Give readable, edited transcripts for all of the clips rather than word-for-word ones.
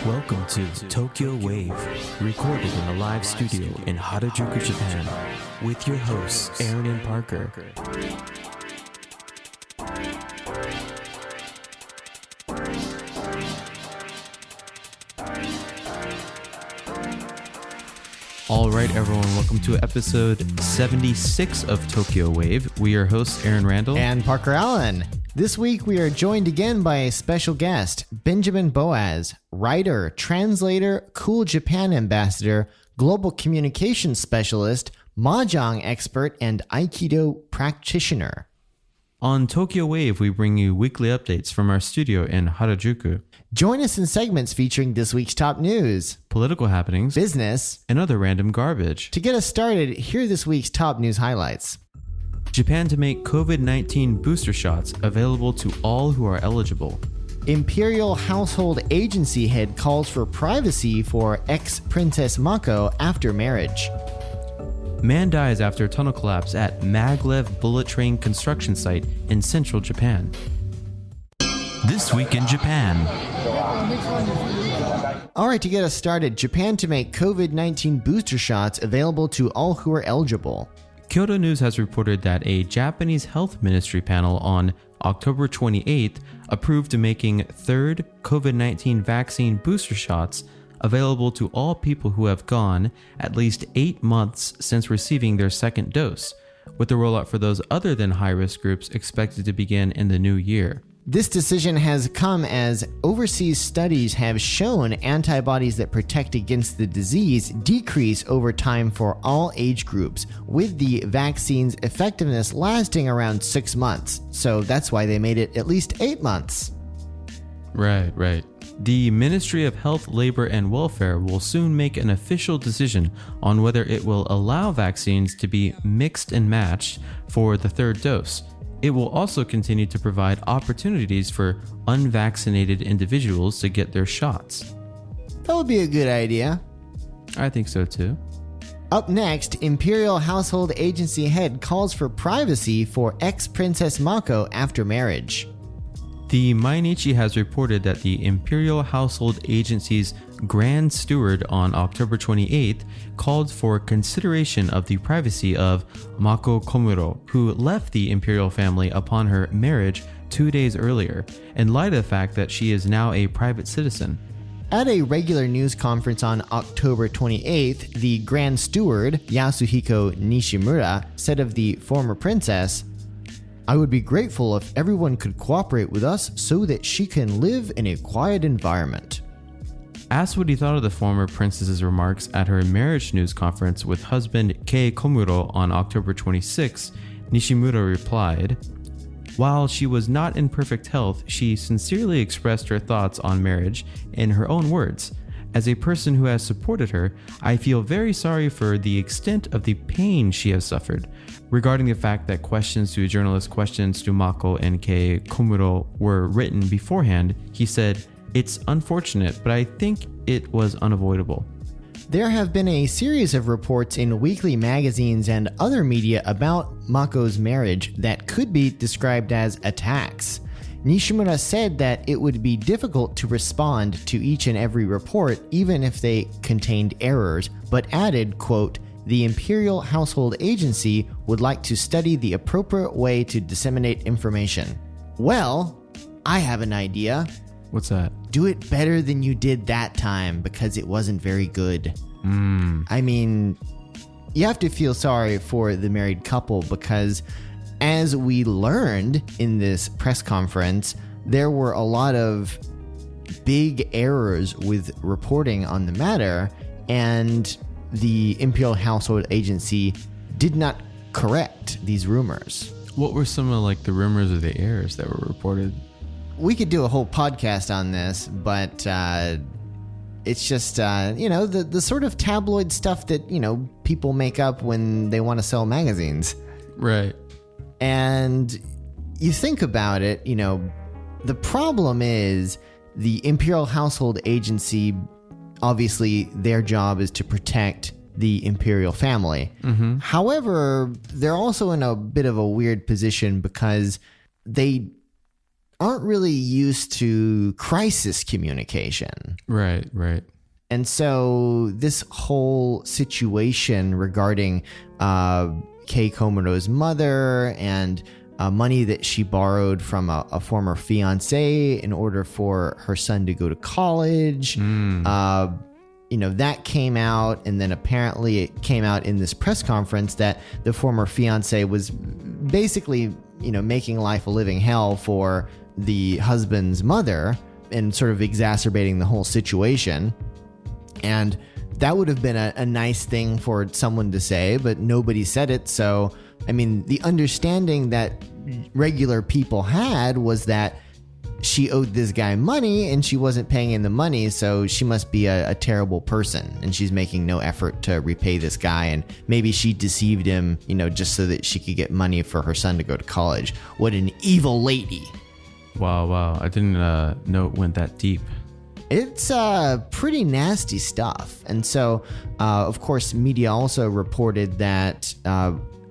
Welcome to Tokyo Wave, recorded in a live studio in Harajuku, Japan, with your hosts Aaron and Parker. All right, everyone, welcome to episode 76 of Tokyo Wave. We are hosts Aaron Randall and Parker Allen. This week, we are joined again by a special guest, Benjamin Boas, writer, translator, Cool Japan ambassador, global communications specialist, mahjong expert, and Aikido practitioner. On Tokyo Wave, we bring you weekly updates from our studio in Harajuku. Join us in segments featuring this week's top news, political happenings, business, and other random garbage. To get us started, here are this week's top news highlights. Japan to make COVID-19 booster shots available to all who are eligible. Imperial Household Agency head calls for privacy for ex-Princess Mako after marriage. Man dies after tunnel collapse at maglev bullet train construction site in central Japan. This week in Japan. All right, to get us started, Japan to make COVID-19 booster shots available to all who are eligible. Kyodo News has reported that a Japanese health ministry panel on October 28th approved making third COVID-19 vaccine booster shots available to all people who have gone at least 8 months since receiving their second dose, with the rollout for those other than high-risk groups expected to begin in the new year. This decision has come as overseas studies have shown antibodies that protect against the disease decrease over time for all age groups, with the vaccine's effectiveness lasting around 6 months. So that's why they made it at least 8 months. Right. The Ministry of Health, Labor, and Welfare will soon make an official decision on whether it will allow vaccines to be mixed and matched for the third dose. It will also continue to provide opportunities for unvaccinated individuals to get their shots. That would be a good idea. I think so too. Up next, Imperial Household Agency head calls for privacy for ex-Princess Mako after marriage. The Mainichi has reported that the Imperial Household Agency's Grand Steward on October 28th called for consideration of the privacy of Mako Komuro, who left the imperial family upon her marriage 2 days earlier, in light of the fact that she is now a private citizen. At a regular news conference on October 28th, the Grand Steward, Yasuhiko Nishimura, said of the former princess, "I would be grateful if everyone could cooperate with us so that she can live in a quiet environment." Asked what he thought of the former princess's remarks at her marriage news conference with husband Kei Komuro on October 26, Nishimura replied, "While she was not in perfect health, she sincerely expressed her thoughts on marriage in her own words. As a person who has supported her, I feel very sorry for the extent of the pain she has suffered." Regarding the fact that questions to Mako and Kei Komuro were written beforehand, he said, "It's unfortunate, but I think it was unavoidable." There have been a series of reports in weekly magazines and other media about Mako's marriage that could be described as attacks. Nishimura said that it would be difficult to respond to each and every report, even if they contained errors, but added, quote, "The Imperial Household Agency would like to study the appropriate way to disseminate information." Well, I have an idea. What's that? Do it better than you did that time because it wasn't very good. I mean, you have to feel sorry for the married couple because as we learned in this press conference, there were a lot of big errors with reporting on the matter, and the Imperial Household Agency did not correct these rumors. What were some of the rumors or the errors that were reported? We could do a whole podcast on this, but it's just, the sort of tabloid stuff that, people make up when they want to sell magazines. Right. And you think about it, the problem is the Imperial Household Agency, obviously their job is to protect the imperial family. Mm-hmm. However, they're also in a bit of a weird position because they aren't really used to crisis communication. Right. And so this whole situation regarding Kei Komuro's mother and money that she borrowed from a former fiance in order for her son to go to college, that came out. And then apparently it came out in this press conference that the former fiance was basically, making life a living hell for the husband's mother and sort of exacerbating the whole situation. And that would have been a nice thing for someone to say, but nobody said it. So, the understanding that regular people had was that she owed this guy money and she wasn't paying him the money. So she must be a terrible person and she's making no effort to repay this guy. And maybe she deceived him, just so that she could get money for her son to go to college. What an evil lady. Wow. I didn't know it went that deep. It's pretty nasty stuff. And so, of course, media also reported that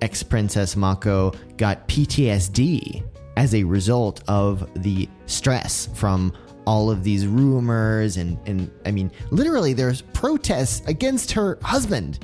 ex-Princess Mako got PTSD as a result of the stress from all of these rumors. And literally there's protests against her husband.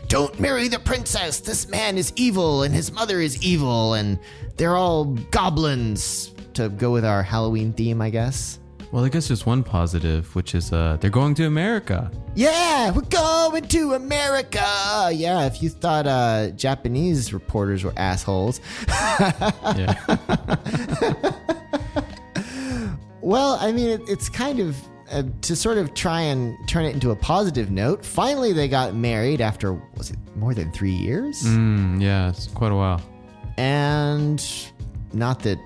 Don't marry the princess. This man is evil and his mother is evil. And they're all goblins, to go with our Halloween theme, I guess. Well, I guess there's one positive, which is they're going to America. Yeah, we're going to America. Yeah, if you thought Japanese reporters were assholes. Yeah. Well, it's kind of to sort of try and turn it into a positive note. Finally, they got married after, was it more than 3 years? Yeah, it's quite a while. And not that,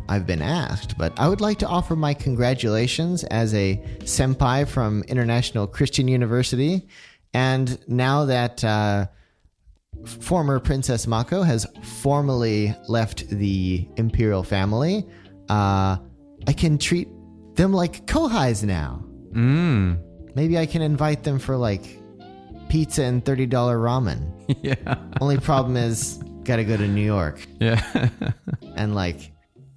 I've been asked, but I would like to offer my congratulations as a senpai from International Christian University. And now that former Princess Mako has formally left the imperial family, I can treat them like kohais now. Maybe I can invite them for pizza and $30 ramen. Yeah. Only problem is, gotta go to New York. Yeah. And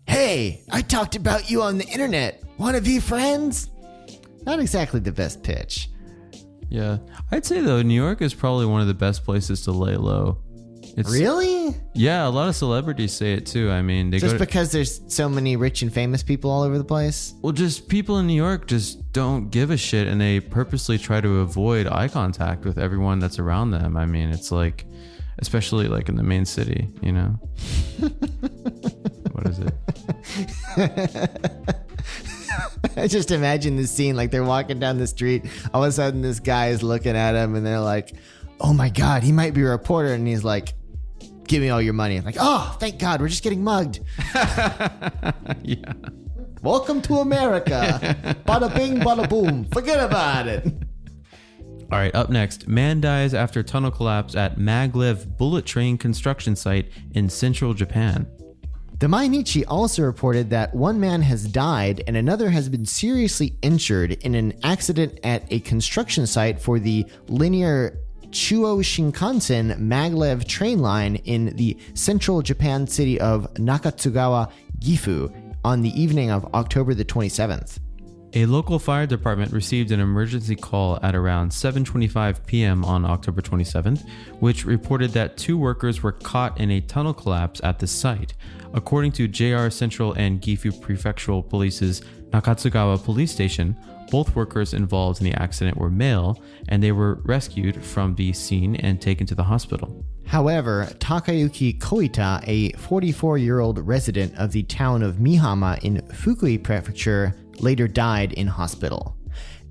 hey, I talked about you on the internet. Wanna be friends? Not exactly the best pitch. Yeah. I'd say, though, New York is probably one of the best places to lay low. Really? Yeah, a lot of celebrities say it, too. They because there's so many rich and famous people all over the place? Well, just people in New York just don't give a shit, and they purposely try to avoid eye contact with everyone that's around them. It's especially in the main city, What is it? I just imagine this scene, they're walking down the street. All of a sudden, this guy is looking at him, and they're like, "Oh my God, he might be a reporter." And he's like, "Give me all your money." I'm like, "Oh, thank God, we're just getting mugged." Yeah. Welcome to America. Bada bing, bada boom. Forget about it. All right, up next, man dies after tunnel collapse at maglev bullet train construction site in central Japan. The Mainichi also reported that one man has died and another has been seriously injured in an accident at a construction site for the linear Chuo Shinkansen maglev train line in the central Japan city of Nakatsugawa, Gifu, on the evening of October the 27th. A local fire department received an emergency call at around 7:25 p.m. on October 27th, which reported that 2 workers were caught in a tunnel collapse at the site. According to JR Central and Gifu Prefectural Police's Nakatsugawa Police Station, both workers involved in the accident were male, and they were rescued from the scene and taken to the hospital. However, Takayuki Koita, a 44-year-old resident of the town of Mihama in Fukui Prefecture, later died in hospital.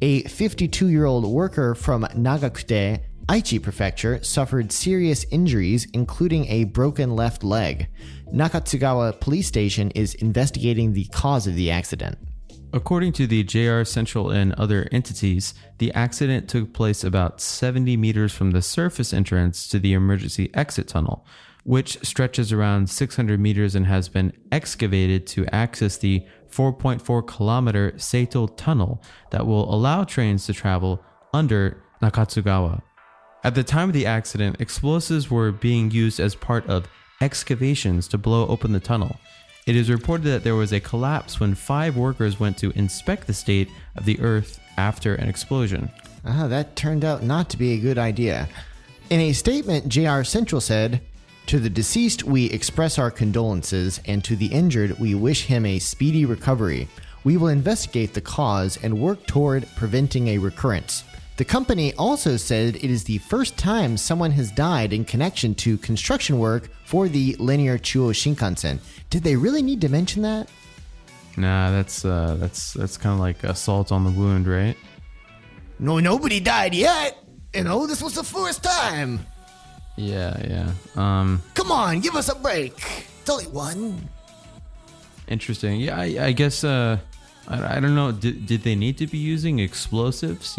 A 52-year-old worker from Nagakute, Aichi Prefecture, suffered serious injuries, including a broken left leg. Nakatsugawa Police Station is investigating the cause of the accident. According to the JR Central and other entities, the accident took place about 70 meters from the surface entrance to the emergency exit tunnel, which stretches around 600 meters and has been excavated to access the 4.4 kilometer Seito Tunnel that will allow trains to travel under Nakatsugawa. At the time of the accident, explosives were being used as part of excavations to blow open the tunnel. It is reported that there was a collapse when 5 workers went to inspect the state of the Earth after an explosion. That turned out not to be a good idea. In a statement, JR Central said, "To the deceased, we express our condolences, and to the injured, we wish him a speedy recovery. We will investigate the cause and work toward preventing a recurrence." The company also said it is the first time someone has died in connection to construction work for the linear Chuo Shinkansen. Did they really need to mention that? Nah, that's kind of like a salt on the wound, right? No, nobody died yet. This was the first time. Yeah. Come on, give us a break. It's only one. Interesting. Yeah, I guess. I don't know. Did they need to be using explosives?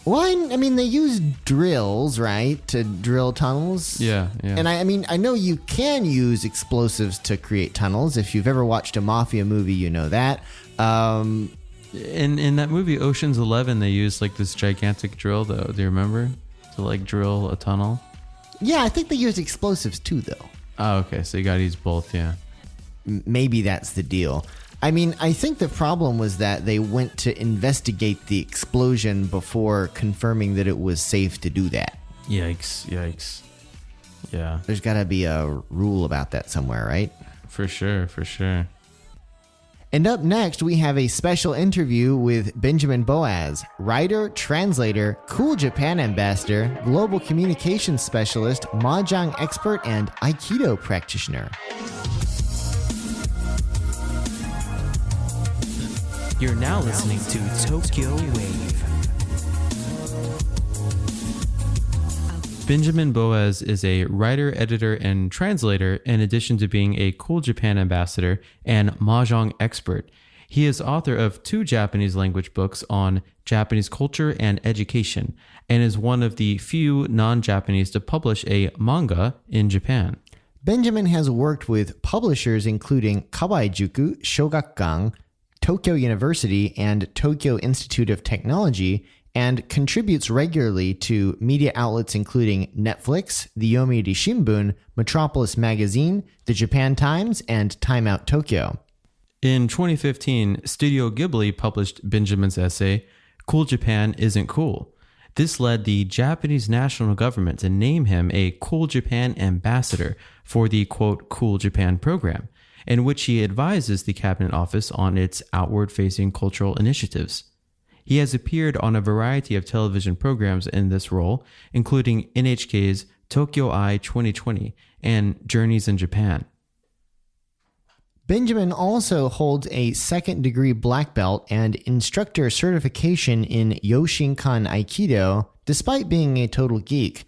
Well, I mean, they use drills, right, to drill tunnels. Yeah. And I know you can use explosives to create tunnels. If you've ever watched a mafia movie, you know that. In that movie Ocean's 11, they used like this gigantic drill, though. Do you remember? To like drill a tunnel. Yeah, I think they use explosives too, though. Oh, okay. So you got to use both. Yeah. Maybe that's the deal. I mean, I think the problem was that they went to investigate the explosion before confirming that it was safe to do that. Yikes. Yeah. There's got to be a rule about that somewhere, right? For sure. And up next, we have a special interview with Benjamin Boas, writer, translator, Cool Japan ambassador, global communications specialist, mahjong expert, and Aikido practitioner. You're now listening to Tokyo Wave. Benjamin Boas is a writer, editor, and translator in addition to being a Cool Japan ambassador and mahjong expert. He is author of 2 Japanese language books on Japanese culture and education and is one of the few non-Japanese to publish a manga in Japan. Benjamin has worked with publishers including Kawaijuku, Shogakkan, Tokyo University, and Tokyo Institute of Technology, and contributes regularly to media outlets including Netflix, the Yomiuri Shimbun, Metropolis Magazine, the Japan Times, and Time Out Tokyo. In 2015, Studio Ghibli published Benjamin's essay, Cool Japan Isn't Cool. This led the Japanese national government to name him a Cool Japan ambassador for the, quote, Cool Japan program, in which he advises the Cabinet Office on its outward-facing cultural initiatives. He has appeared on a variety of television programs in this role, including NHK's Tokyo Eye 2020 and Journeys in Japan. Benjamin also holds a second-degree black belt and instructor certification in Yoshinkan Aikido, despite being a total geek.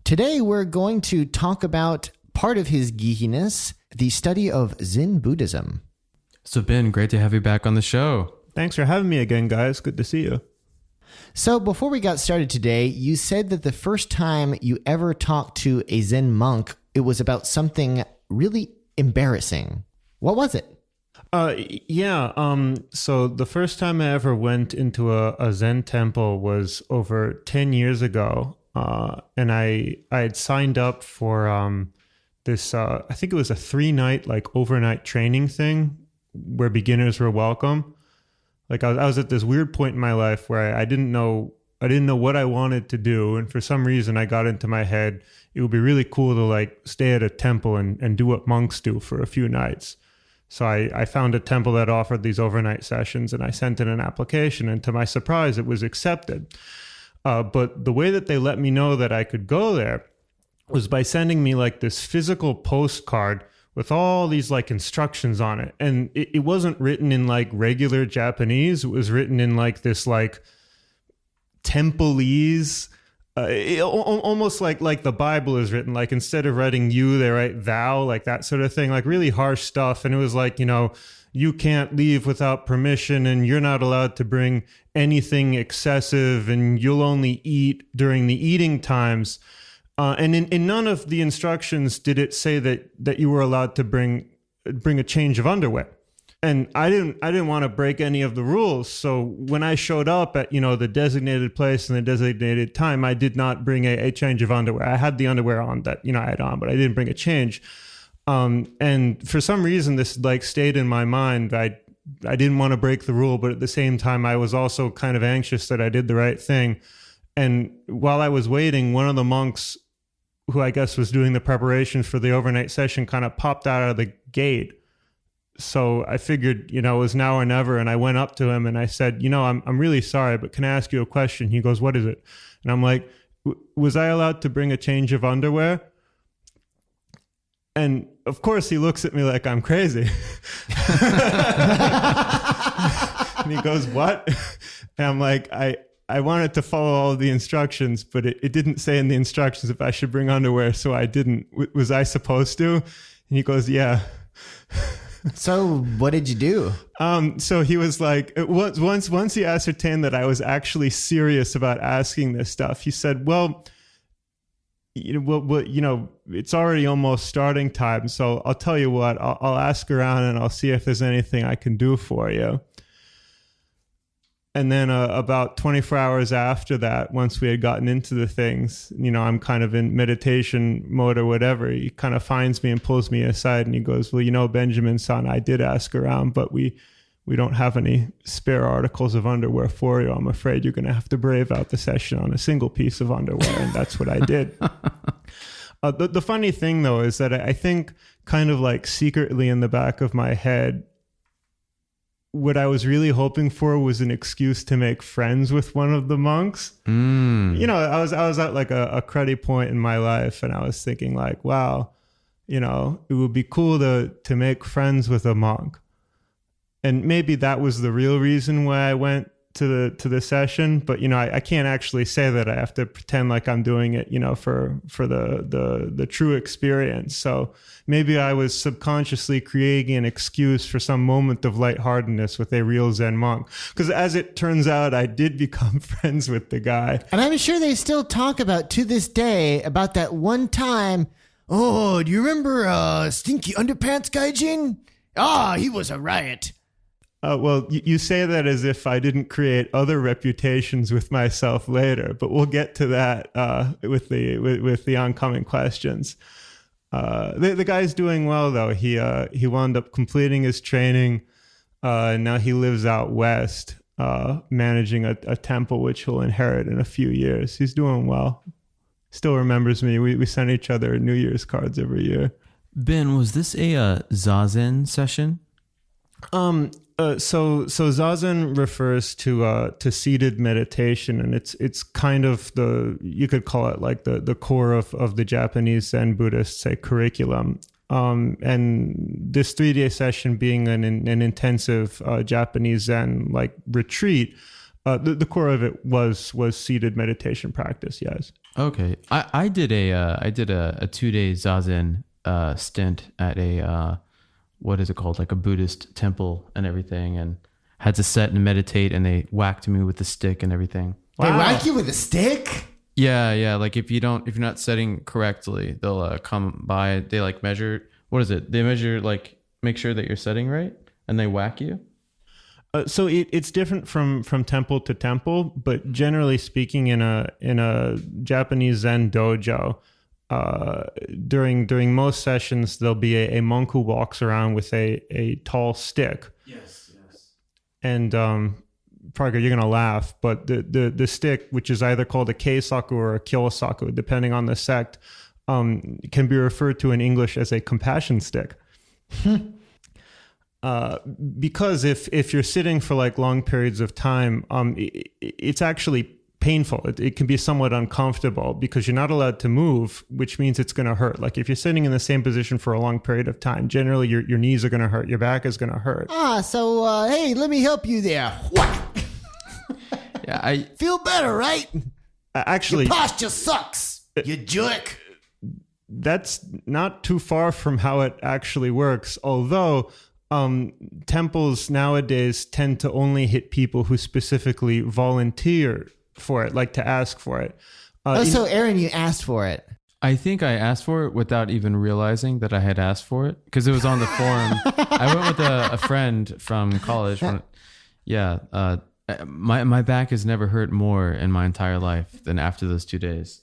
Today, we're going to talk about part of his geekiness, the study of Zen Buddhism. So Ben, great to have you back on the show. Thanks for having me again, guys. Good to see you. So before we got started today, you said that the first time you ever talked to a Zen monk, it was about something really embarrassing. What was it? So the first time I ever went into a Zen temple was over 10 years ago. And I had signed up for this, I think it was a 3-night, like overnight training thing where beginners were welcome. Like I was at this weird point in my life where I didn't know what I wanted to do. And for some reason I got into my head, it would be really cool to like stay at a temple and do what monks do for a few nights. So I found a temple that offered these overnight sessions and I sent in an application, and to my surprise, it was accepted. But the way that they let me know that I could go there was by sending me like this physical postcard with all these like instructions on it. And it wasn't written in like regular Japanese. It was written in like this like Templeese, almost like the Bible is written. Like instead of writing you, they write thou, like that sort of thing, like really harsh stuff. And it was like, you can't leave without permission and you're not allowed to bring anything excessive and you'll only eat during the eating times. And in none of the instructions did it say that you were allowed to bring a change of underwear. And I didn't want to break any of the rules. So when I showed up at, the designated place and the designated time, I did not bring a change of underwear. I had the underwear on that, I had on, but I didn't bring a change. And for some reason, this like stayed in my mind. I didn't want to break the rule, but at the same time, I was also kind of anxious that I did the right thing. And while I was waiting, one of the monks, who I guess was doing the preparations for the overnight session, kind of popped out of the gate. So I figured, it was now or never. And I went up to him and I said, I'm really sorry, but can I ask you a question? He goes, what is it? And I'm like, was I allowed to bring a change of underwear? And of course he looks at me like I'm crazy. And he goes, what? And I'm like, I wanted to follow all of the instructions, but it didn't say in the instructions if I should bring underwear, so I didn't. Was I supposed to? And he goes, yeah. So what did you do? So he was like, once he ascertained that I was actually serious about asking this stuff, he said, well, it's already almost starting time, so I'll tell you what, I'll ask around and I'll see if there's anything I can do for you. And then about 24 hours after that, once we had gotten into the things, I'm kind of in meditation mode or whatever, he kind of finds me and pulls me aside and he goes, well, Benjamin, son, I did ask around, but we don't have any spare articles of underwear for you. I'm afraid you're going to have to brave out the session on a single piece of underwear. And that's what I did. The funny thing, though, is that I think kind of like secretly in the back of my head, what I was really hoping for was an excuse to make friends with one of the monks. I was at like a cruddy point in my life, and I was thinking like, wow, it would be cool to make friends with a monk. And maybe that was the real reason why I went to the session, but I can't actually say that. I have to pretend like I'm doing it, for the true experience. So maybe I was subconsciously creating an excuse for some moment of lightheartedness with a real Zen monk. Because as it turns out, I did become friends with the guy. And I'm sure they still talk about to this day about that one time. Oh, do you remember Stinky Underpants Gaijin? He was a riot. Well, you say that as if I didn't create other reputations with myself later, but we'll get to that with the oncoming questions. The guy's doing well, though. He wound up completing his training. Now he lives out west, managing a temple which he'll inherit in a few years. He's doing well. Still remembers me. We send each other New Year's cards every year. Ben, was this a Zazen session? So Zazen refers to seated meditation, and it's kind of you could call it like the core of the Japanese Zen Buddhist, say, curriculum. And this 3-day session being an intensive Japanese Zen like retreat, the core of it was seated meditation practice. Yes. Okay, I did a 2-day Zazen stint at a what is it called, like a Buddhist temple and everything, and had to sit and meditate, and they whacked me with the stick and everything. Wow. They whack you with a stick? Yeah. Like if you're not setting correctly, they'll come by. They like measure. What is it? They measure, like, make sure that you're setting right, and they whack you. So it's different from temple to temple, but generally speaking, in a Japanese Zen dojo, during most sessions, there'll be a monk who walks around with a tall stick. Yes. And Parker, you're gonna laugh, but the stick, which is either called a keisaku or a kyosaku, depending on the sect, can be referred to in English as a compassion stick. Because if you're sitting for like long periods of time, it's actually painful. It can be somewhat uncomfortable because you're not allowed to move, which means it's going to hurt. Like if you're sitting in the same position for a long period of time, generally your knees are going to hurt, your back is going to hurt. So hey, let me help you there. Yeah, I feel better, right? Actually, your posture sucks, you jerk. That's not too far from how it actually works, although temples nowadays tend to only hit people who specifically volunteer for it, like to ask for it. So Aaron, you asked for it. I think I asked for it without even realizing that I had asked for it, because it was on the forum. I went with a friend from college. My back has never hurt more in my entire life than after those 2 days.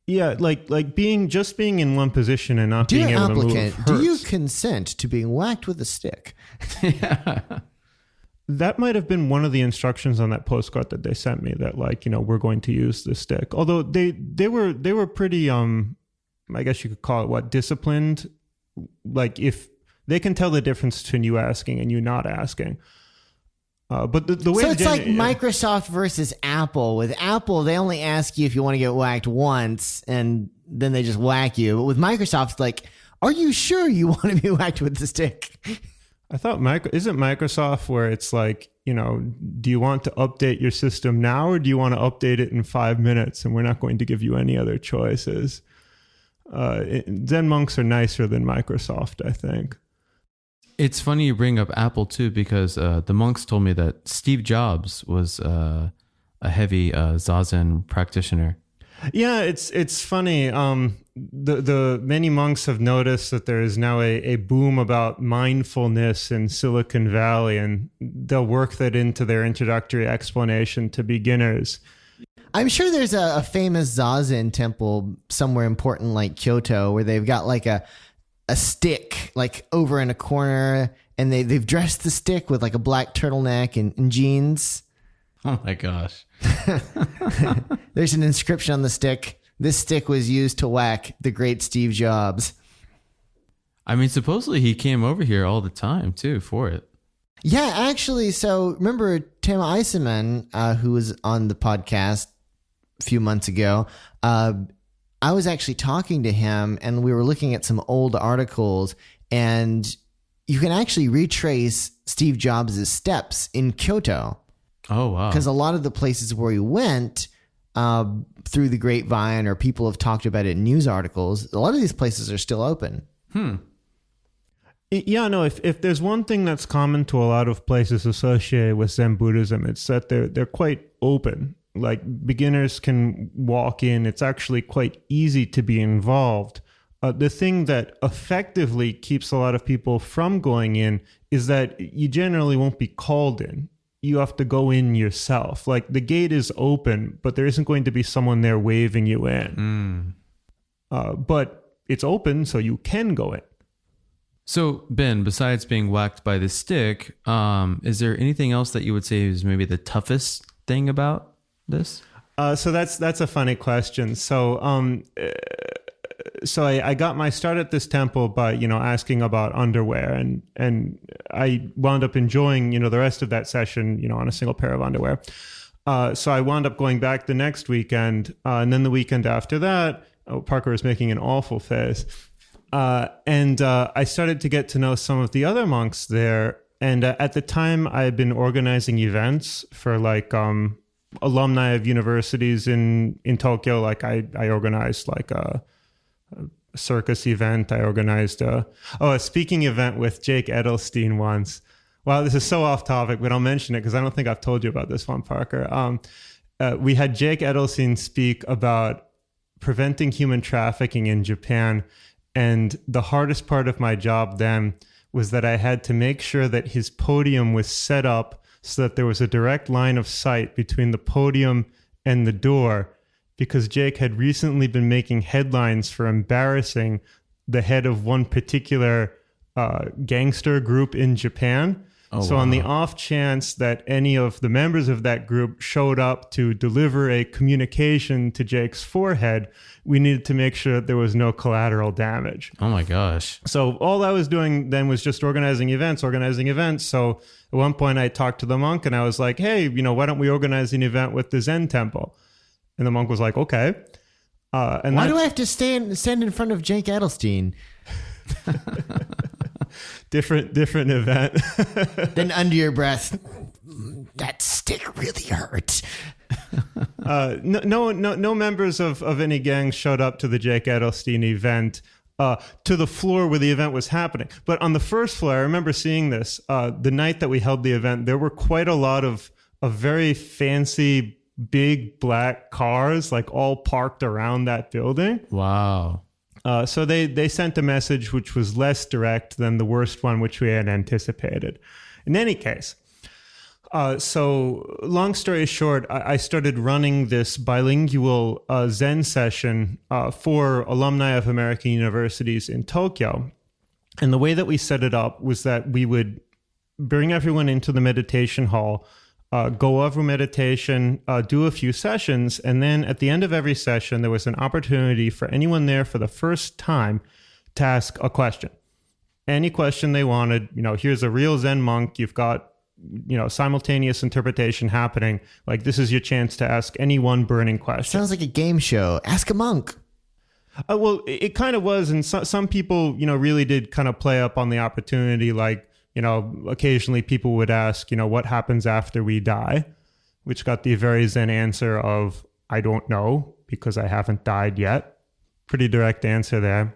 Yeah, like being in one position and not being Dear able to move applicant, hurts. do you consent to being whacked with a stick? That might have been one of the instructions on that postcard that they sent me, that like, we're going to use the stick. Although they were pretty I guess you could call it disciplined. Like if they can tell the difference between you asking and you not asking. But the way so it's like Microsoft versus Apple. With Apple, they only ask you if you want to get whacked once, and then they just whack you. But with Microsoft, it's like, are you sure you want to be whacked with the stick? I thought isn't Microsoft where it's like, do you want to update your system now, or do you want to update it in 5 minutes, and we're not going to give you any other choices? Zen monks are nicer than Microsoft, I think. It's funny you bring up Apple too, because the monks told me that Steve Jobs was a heavy Zazen practitioner. Yeah, it's funny. The many monks have noticed that there is now a boom about mindfulness in Silicon Valley, and they'll work that into their introductory explanation to beginners. I'm sure there's a famous Zazen temple somewhere important like Kyoto where they've got like a stick like over in a corner, and they've dressed the stick with like a black turtleneck and jeans. Oh my gosh. There's an inscription on the stick. This stick was used to whack the great Steve Jobs. I mean, supposedly he came over here all the time too for it. Yeah, actually. So remember Tim Eisenman, who was on the podcast a few months ago, I was actually talking to him, and we were looking at some old articles, and you can actually retrace Steve Jobs' steps in Kyoto. Oh, wow. Because a lot of the places where he went through the grapevine, or people have talked about it in news articles, a lot of these places are still open. Yeah, no, if there's one thing that's common to a lot of places associated with Zen Buddhism, it's that they're quite open. Like beginners can walk in. It's actually quite easy to be involved. The thing that effectively keeps a lot of people from going in is that you generally won't be called in. You have to go in yourself. Like the gate is open, but there isn't going to be someone there waving you in. But it's open, so you can go in. So, Ben, besides being whacked by the stick, is there anything else that you would say is maybe the toughest thing about this? So that's a funny question. So I got my start at this temple by asking about underwear, and I wound up enjoying the rest of that session on a single pair of underwear. So I wound up going back the next weekend, and then the weekend after that, Parker was making an awful face, and I started to get to know some of the other monks there. And at the time, I had been organizing events for like alumni of universities in Tokyo. Like I organized like a circus event. I organized a speaking event with Jake Edelstein once. Wow, this is so off topic, but I'll mention it because I don't think I've told you about this one, Parker. We had Jake Edelstein speak about preventing human trafficking in Japan. And the hardest part of my job then was that I had to make sure that his podium was set up so that there was a direct line of sight between the podium and the door, because Jake had recently been making headlines for embarrassing the head of one particular gangster group in Japan. So on the off chance that any of the members of that group showed up to deliver a communication to Jake's forehead, we needed to make sure that there was no collateral damage. Oh my gosh. So all I was doing then was just organizing events. So at one point I talked to the monk and I was like, hey, why don't we organize an event with the Zen temple? And the monk was like, okay. And why do I have to stand in front of Jake Edelstein? different event. Then under your breath, that stick really hurt. No members of any gang showed up to the Jake Edelstein event, to the floor where the event was happening. But on the first floor, I remember seeing this, the night that we held the event, there were quite a lot of very fancy, big black cars, like all parked around that building. Wow. So they sent a message which was less direct than the worst one which we had anticipated. In any case, So long story short, I started running this bilingual Zen session for alumni of American universities in Tokyo. And the way that we set it up was that we would bring everyone into the meditation hall, go over meditation, do a few sessions, and then at the end of every session, there was an opportunity for anyone there for the first time to ask a question. Any question they wanted. Here's a real Zen monk. You've got simultaneous interpretation happening. Like, this is your chance to ask any one burning question. Sounds like a game show. Ask a monk. Well, it kind of was. And some people, really did kind of play up on the opportunity. Like, occasionally people would ask, what happens after we die, which got the very Zen answer of, I don't know, because I haven't died yet. Pretty direct answer there.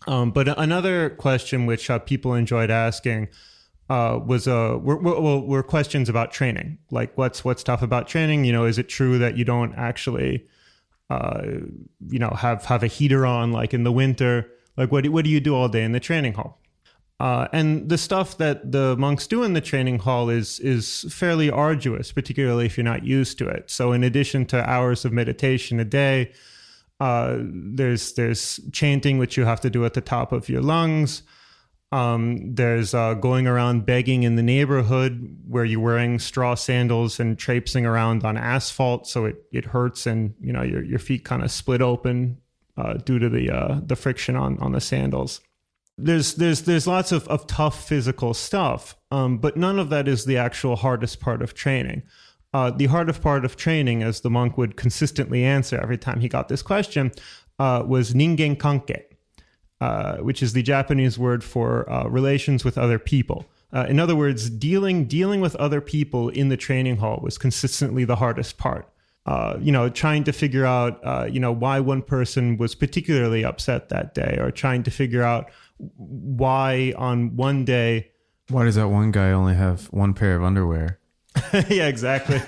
But another question which people enjoyed asking were questions about training. Like, what's tough about training? Is it true that you don't actually, have a heater on, like in the winter? Like, what do you do all day in the training hall? And the stuff that the monks do in the training hall is fairly arduous, particularly if you're not used to it. So in addition to hours of meditation a day, there's chanting, which you have to do at the top of your lungs. There's going around begging in the neighborhood where you're wearing straw sandals and traipsing around on asphalt, so it hurts, and your feet kind of split open due to the friction on the sandals. There's lots of tough physical stuff, but none of that is the actual hardest part of training. The hardest part of training, as the monk would consistently answer every time he got this question, was ningen kanke. Which is the Japanese word for relations with other people. In other words, dealing with other people in the training hall was consistently the hardest part. Trying to figure out, why one person was particularly upset that day, or trying to figure out why on one day. Why does that one guy only have one pair of underwear? Yeah, exactly.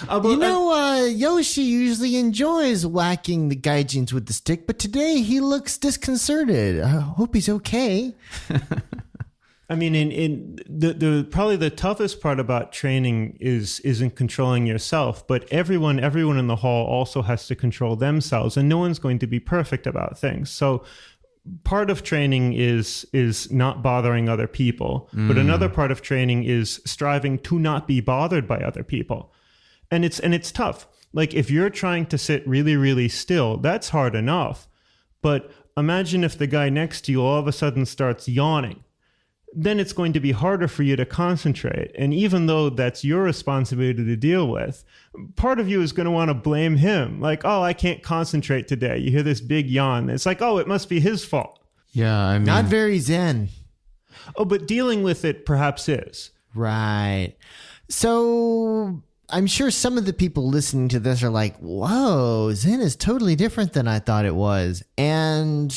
Yoshi usually enjoys whacking the gaijins with the stick, but today he looks disconcerted. I hope he's okay. I mean, in the probably the toughest part about training isn't controlling yourself, but everyone in the hall also has to control themselves, and no one's going to be perfect about things. So part of training is not bothering other people, but another part of training is striving to not be bothered by other people. And it's tough. Like, if you're trying to sit really, really still, that's hard enough. But imagine if the guy next to you all of a sudden starts yawning. Then it's going to be harder for you to concentrate. And even though that's your responsibility to deal with, part of you is going to want to blame him. Like, oh, I can't concentrate today. You hear this big yawn. It's like, oh, it must be his fault. Yeah, I mean... Not very Zen. Oh, but dealing with it perhaps is. Right. So I'm sure some of the people listening to this are like, whoa, Zen is totally different than I thought it was. And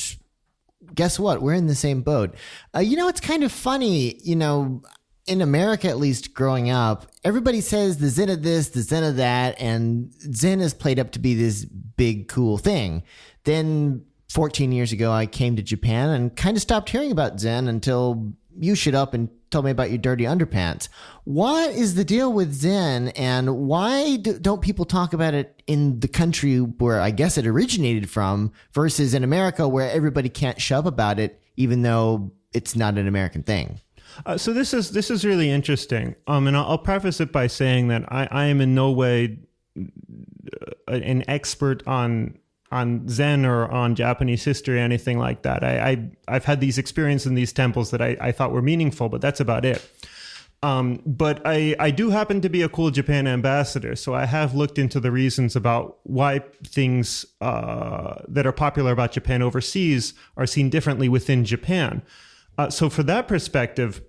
guess what? We're in the same boat. It's kind of funny, in America, at least growing up, everybody says the Zen of this, the Zen of that, and Zen is played up to be this big, cool thing. Then 14 years ago, I came to Japan and kind of stopped hearing about Zen until you showed up and told me about your dirty underpants. What is the deal with Zen, and why don't people talk about it in the country where I guess it originated from versus in America where everybody can't shove about it, even though it's not an American thing? So this is really interesting. And I'll preface it by saying that I am in no way an expert on Zen or on Japanese history or anything like that. I've had these experiences in these temples that I thought were meaningful, but that's about it. But I do happen to be a Cool Japan ambassador, so I have looked into the reasons about why things that are popular about Japan overseas are seen differently within Japan. So for that perspective,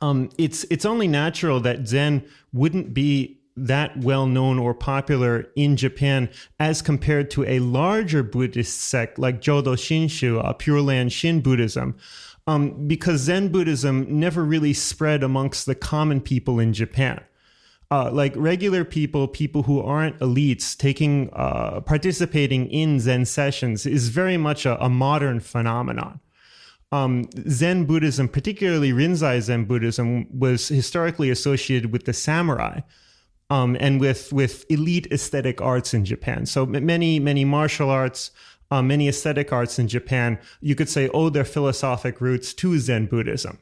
it's only natural that Zen wouldn't be that well known or popular in Japan as compared to a larger Buddhist sect like Jodo Shinshu, Pure Land Shin Buddhism, because Zen Buddhism never really spread amongst the common people in Japan. Like regular people who aren't elites participating in Zen sessions is very much a modern phenomenon. Zen Buddhism, particularly Rinzai Zen Buddhism, was historically associated with the samurai. And with elite aesthetic arts in Japan. So many martial arts, many aesthetic arts in Japan, you could say owe their philosophic roots to Zen Buddhism.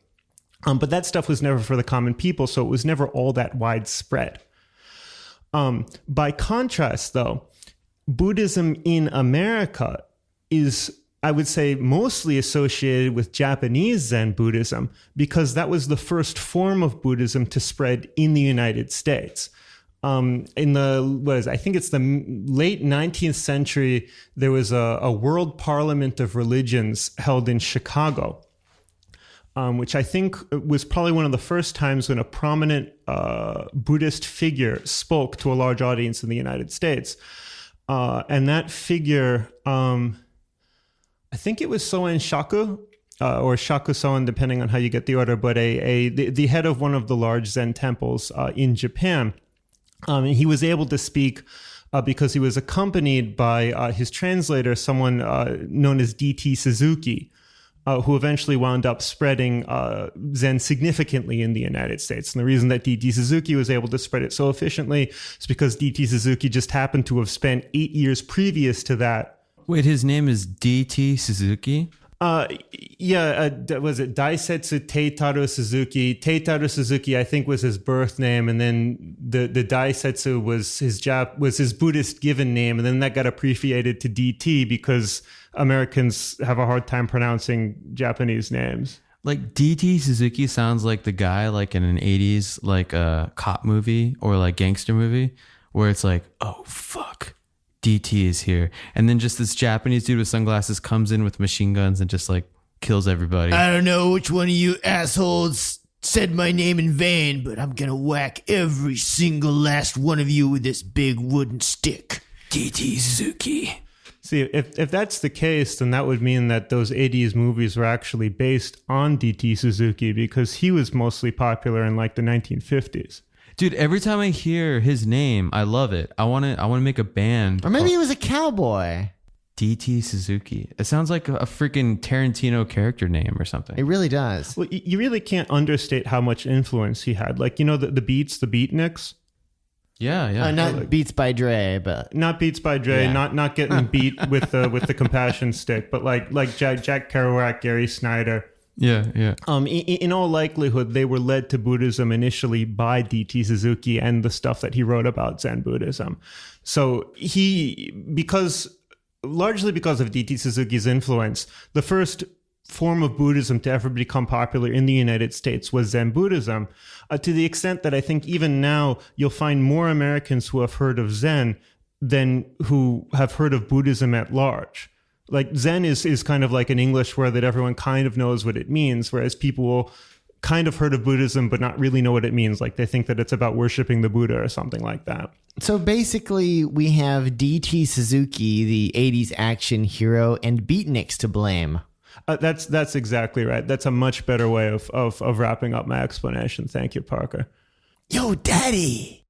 But that stuff was never for the common people, so it was never all that widespread. By contrast, though, Buddhism in America is, I would say, mostly associated with Japanese Zen Buddhism because that was the first form of Buddhism to spread in the United States. In I think it's the late 19th century, there was a World Parliament of Religions held in Chicago, which I think was probably one of the first times when a prominent Buddhist figure spoke to a large audience in the United States. And that figure, I think it was Soen Shaku, or Shaku Soen, depending on how you get the order, but the head of one of the large Zen temples in Japan. He was able to speak because he was accompanied by his translator, someone known as D.T. Suzuki, who eventually wound up spreading Zen significantly in the United States. And the reason that D.T. Suzuki was able to spread it so efficiently is because D.T. Suzuki just happened to have spent 8 years previous to that. Wait, his name is D.T. Suzuki? Was it Daisetsu Teitaru Suzuki? Teitaru Suzuki, I think, was his birth name, and then the Daisetsu was his Buddhist given name, and then that got abbreviated to DT because Americans have a hard time pronouncing Japanese names. Like D.T. Suzuki sounds like the guy like in an 80s like a cop movie or like gangster movie where it's like, oh fuck, DT is here. And then just this Japanese dude with sunglasses comes in with machine guns and just like kills everybody. I don't know which one of you assholes said my name in vain, but I'm gonna whack every single last one of you with this big wooden stick. DT Suzuki. See, if that's the case, then that would mean that those 80s movies were actually based on DT Suzuki because he was mostly popular in like the 1950s. Dude, every time I hear his name, I love it. I want to make a band. Or maybe he was a cowboy. DT Suzuki. It sounds like a freaking Tarantino character name or something. It really does. Well, you really can't understate how much influence he had. Like, you know, the beats, the beatniks? Yeah. Not Beats by Dre, but not Beats by Dre, yeah. not getting beat with the compassion stick, but like Jack Kerouac, Gary Snyder. Yeah. In all likelihood, they were led to Buddhism initially by D.T. Suzuki and the stuff that he wrote about Zen Buddhism. So largely because of D.T. Suzuki's influence, the first form of Buddhism to ever become popular in the United States was Zen Buddhism, to the extent that I think even now you'll find more Americans who have heard of Zen than who have heard of Buddhism at large. Like Zen is kind of like an English word that everyone kind of knows what it means, whereas people will kind of heard of Buddhism but not really know what it means. Like they think that it's about worshiping the Buddha or something like that. So basically we have D.T. Suzuki, the 80s action hero, and beatniks to blame. That's exactly right. That's a much better way of wrapping up my explanation. Thank you, Parker. Yo, daddy!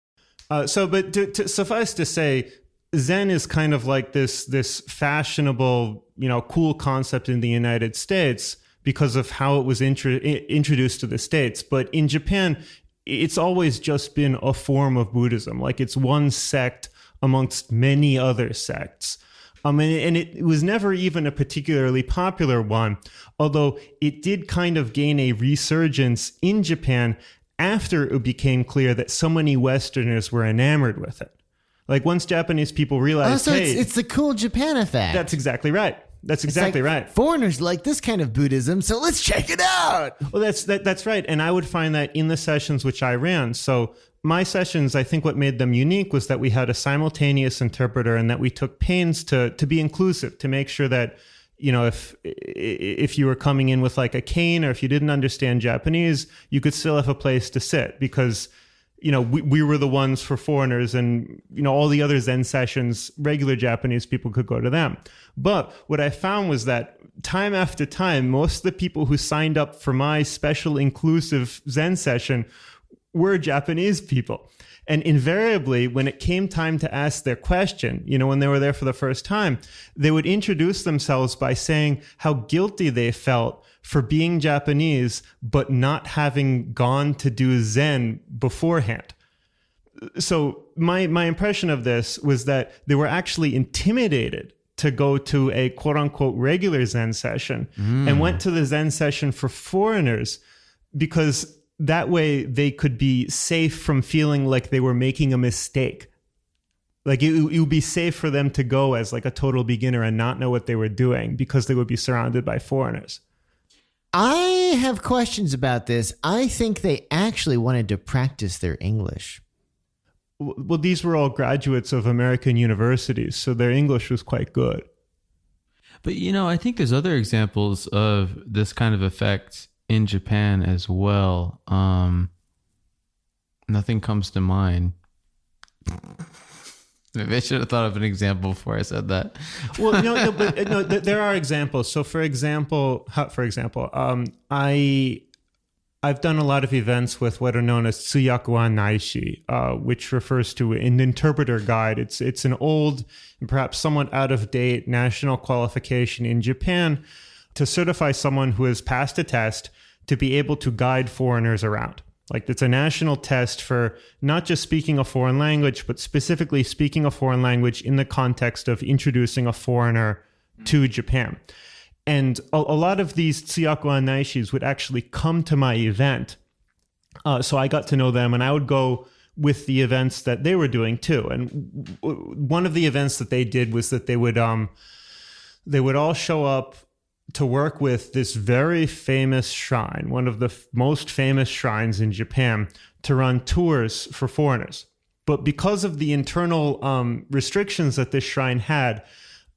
But to suffice to say, Zen is kind of like this fashionable, cool concept in the United States because of how it was introduced to the States. But in Japan, it's always just been a form of Buddhism. Like it's one sect amongst many other sects. And it was never even a particularly popular one, although it did kind of gain a resurgence in Japan after it became clear that so many Westerners were enamored with it. Like once Japanese people realized, it's the cool Japan effect. That's exactly right. That's exactly right. Foreigners like this kind of Buddhism, so let's check it out. Well, that's right. And I would find that in the sessions which I ran. So my sessions, I think what made them unique was that we had a simultaneous interpreter and that we took pains to be inclusive, to make sure that, if you were coming in with like a cane or if you didn't understand Japanese, you could still have a place to sit because, we were the ones for foreigners and, all the other Zen sessions, regular Japanese people could go to them. But what I found was that time after time, most of the people who signed up for my special inclusive Zen session were Japanese people. And invariably, when it came time to ask their question, when they were there for the first time, they would introduce themselves by saying how guilty they felt for being Japanese, but not having gone to do Zen beforehand. So my impression of this was that they were actually intimidated to go to a quote unquote regular Zen session and went to the Zen session for foreigners because that way they could be safe from feeling like they were making a mistake. Like it would be safe for them to go as like a total beginner and not know what they were doing because they would be surrounded by foreigners. I have questions about this. I think they actually wanted to practice their English. Well, these were all graduates of American universities, so their English was quite good. But, I think there's other examples of this kind of effect in Japan as well. Nothing comes to mind. Maybe I should have thought of an example before I said that. Well, no, there are examples. So, for example, I've done a lot of events with what are known as tsuyakuan naishi, which refers to an interpreter guide. It's an old and perhaps somewhat out of date national qualification in Japan to certify someone who has passed a test to be able to guide foreigners around. Like it's a national test for not just speaking a foreign language, but specifically speaking a foreign language in the context of introducing a foreigner to Japan. And a lot of these tsuyakuan naishis would actually come to my event. So I got to know them and I would go with the events that they were doing too. And one of the events that they did was that they would all show up to work with this very famous shrine, one of the most famous shrines in Japan, to run tours for foreigners. But because of the internal restrictions that this shrine had,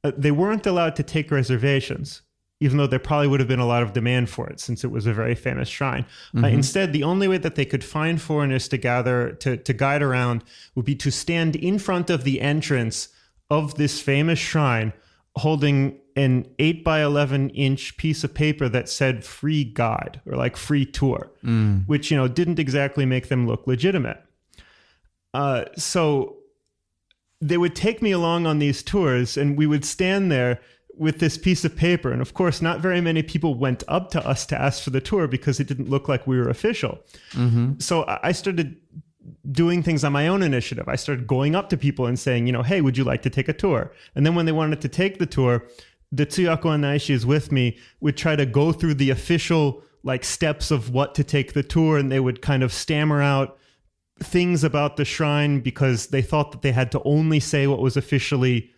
they weren't allowed to take reservations, even though there probably would have been a lot of demand for it since it was a very famous shrine. Instead, the only way that they could find foreigners to gather, to guide around, would be to stand in front of the entrance of this famous shrine holding an 8 by 11 inch piece of paper that said free guide or like free tour, which, didn't exactly make them look legitimate. So they would take me along on these tours and we would stand there with this piece of paper. And of course, not very many people went up to us to ask for the tour because it didn't look like we were official. So I started doing things on my own initiative. I started going up to people and saying, hey, would you like to take a tour? And then when they wanted to take the tour, the tsuyakuan naishis with me would try to go through the official steps of what to take the tour. And they would kind of stammer out things about the shrine because they thought that they had to only say what was officially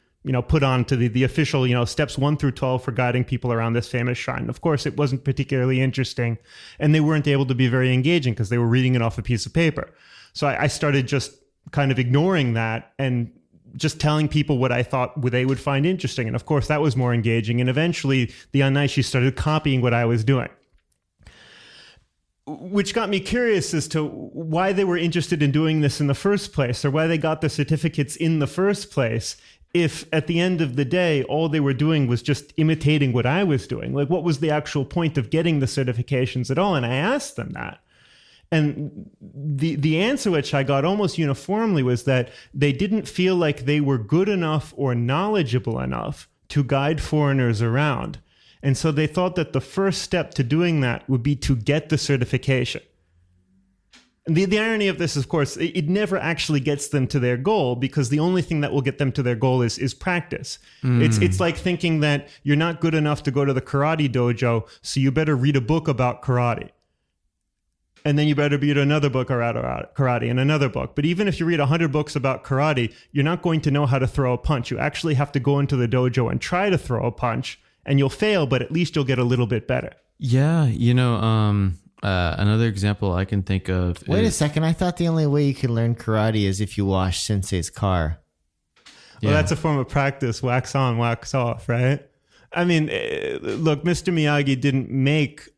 put on to the official, steps 1 through 12 for guiding people around this famous shrine. Of course, it wasn't particularly interesting and they weren't able to be very engaging because they were reading it off a piece of paper. So I started just kind of ignoring that and just telling people what I thought they would find interesting. And of course, that was more engaging. And eventually the Anaishi started copying what I was doing, which got me curious as to why they were interested in doing this in the first place or why they got the certificates in the first place. If at the end of the day, all they were doing was just imitating what I was doing, what was the actual point of getting the certifications at all? And I asked them that. And the answer which I got almost uniformly was that they didn't feel like they were good enough or knowledgeable enough to guide foreigners around. And so they thought that the first step to doing that would be to get the certification. And the irony of this, of course, it never actually gets them to their goal because the only thing that will get them to their goal is practice. It's like thinking that you're not good enough to go to the karate dojo, so you better read a book about karate. And then you better read another book about karate and another book. But even if you read 100 books about karate, you're not going to know how to throw a punch. You actually have to go into the dojo and try to throw a punch, and you'll fail, but at least you'll get a little bit better. Yeah, another example I can think of. Wait a second. I thought the only way you could learn karate is if you wash Sensei's car. Well, that's a form of practice. Wax on, wax off, right? I mean, look, Mr. Miyagi didn't make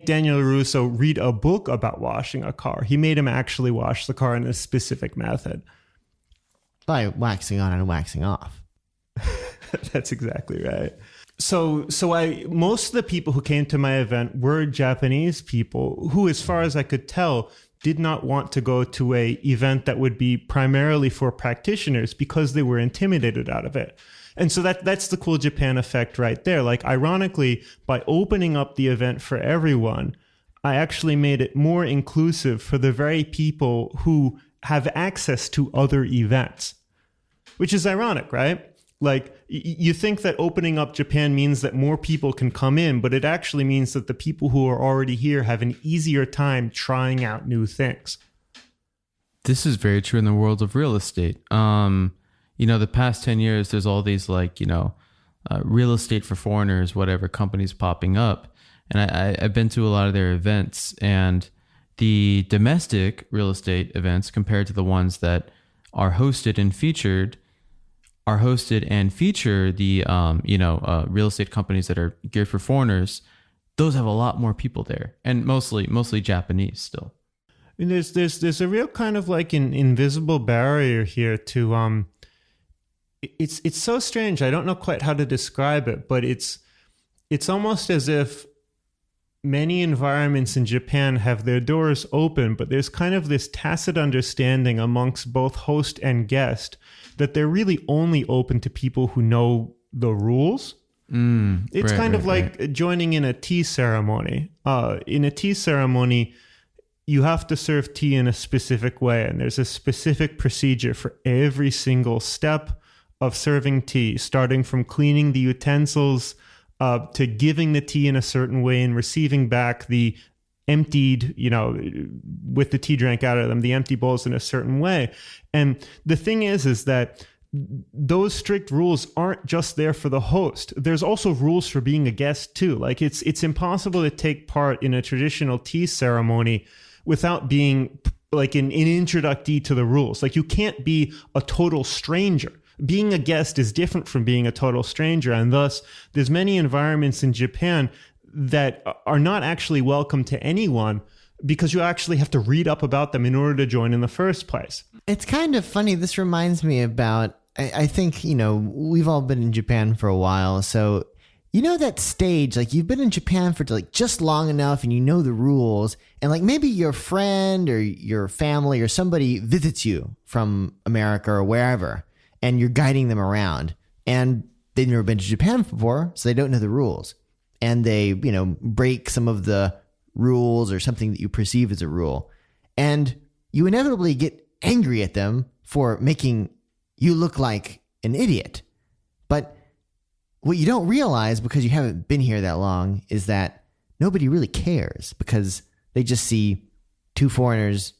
Daniel Russo read a book about washing a car. He made him actually wash the car in a specific method. By waxing on and waxing off. That's exactly right. So most of the people who came to my event were Japanese people who, as far as I could tell, did not want to go to a event that would be primarily for practitioners because they were intimidated out of it. And so that's the cool Japan effect right there. Like, ironically, by opening up the event for everyone, I actually made it more inclusive for the very people who have access to other events, which is ironic, right? Like, you think that opening up Japan means that more people can come in, but it actually means that the people who are already here have an easier time trying out new things. This is very true in the world of real estate. The past 10 years, there's all these real estate for foreigners, whatever companies popping up. And I've been to a lot of their events, and the domestic real estate events compared to the ones that are hosted and feature the real estate companies that are geared for foreigners. Those have a lot more people there, and mostly Japanese still. And there's a real kind of like an invisible barrier here to it's so strange. I don't know quite how to describe it, but it's almost as if many environments in Japan have their doors open, but there's kind of this tacit understanding amongst both host and guest that they're really only open to people who know the rules. It's kind of like joining in a tea ceremony. In a tea ceremony, you have to serve tea in a specific way, and there's a specific procedure for every single step of serving tea, starting from cleaning the utensils to giving the tea in a certain way and receiving back the emptied, with the tea drank out of them, the empty bowls in a certain way. And the thing is that those strict rules aren't just there for the host. There's also rules for being a guest too. Like, it's impossible to take part in a traditional tea ceremony without being like an introductee to the rules. Like, you can't be a total stranger. Being a guest is different from being a total stranger, and thus there's many environments in Japan that are not actually welcome to anyone because you actually have to read up about them in order to join in the first place. It's kind of funny. This reminds me about, I think, we've all been in Japan for a while. So, that stage, like, you've been in Japan for just long enough and you know the rules. And like, maybe your friend or your family or somebody visits you from America or wherever, and you're guiding them around. And they've never been to Japan before, so they don't know the rules. And they, break some of the rules or something that you perceive as a rule. And you inevitably get angry at them for making you look like an idiot. But what you don't realize, because you haven't been here that long, is that nobody really cares, because they just see two foreigners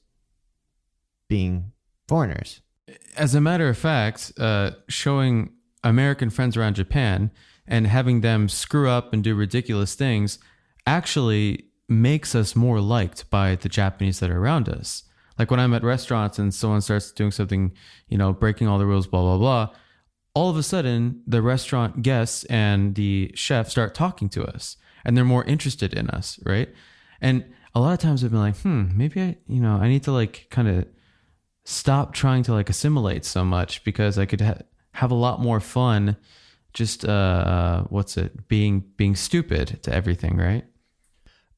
being foreigners. As a matter of fact, showing American friends around Japan and having them screw up and do ridiculous things actually makes us more liked by the Japanese that are around us. Like, when I'm at restaurants and someone starts doing something, breaking all the rules, blah, blah, blah, all of a sudden the restaurant guests and the chef start talking to us, and they're more interested in us, right? And a lot of times I've been like, maybe I need to kind of stop trying to assimilate so much, because I could have a lot more fun just being stupid to everything, right?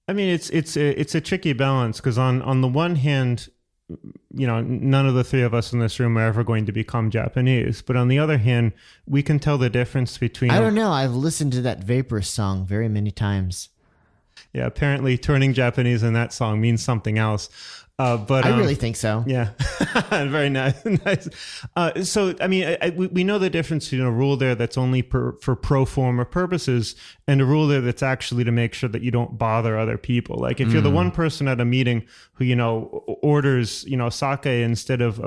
I mean, it's a tricky balance, because on the one hand, none of the three of us in this room are ever going to become Japanese, but on the other hand, we can tell the difference between. I don't know. I've listened to that Vapor song very many times. Yeah, apparently turning Japanese in that song means something else. But I really think so. Yeah, very nice. So, I mean, we know the difference between a rule there that's only for pro forma purposes and a rule there that's actually to make sure that you don't bother other people. Like, if you're the one person at a meeting who, orders, sake instead of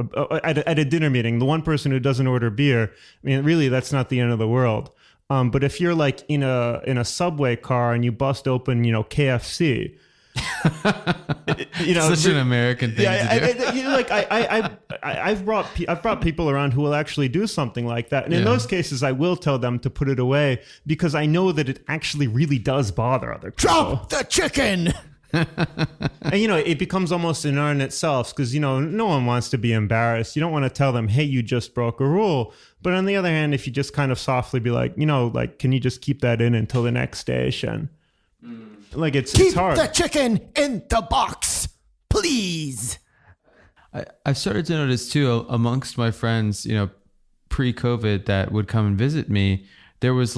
at a dinner meeting, the one person who doesn't order beer, I mean, really, that's not the end of the world. But if you're like in a subway car and you bust open, KFC. Such an American thing to do. I've brought people around who will actually do something like that, and in those cases, I will tell them to put it away, because I know that it actually really does bother other people. Drop the chicken. And it becomes almost an art in itself, because no one wants to be embarrassed. You don't want to tell them, hey, you just broke a rule. But on the other hand, if you just kind of softly be like, can you just keep that in until the next station? Like, it's hard. Keep the chicken in the box, please. I've started to notice too amongst my friends, pre-COVID that would come and visit me, there was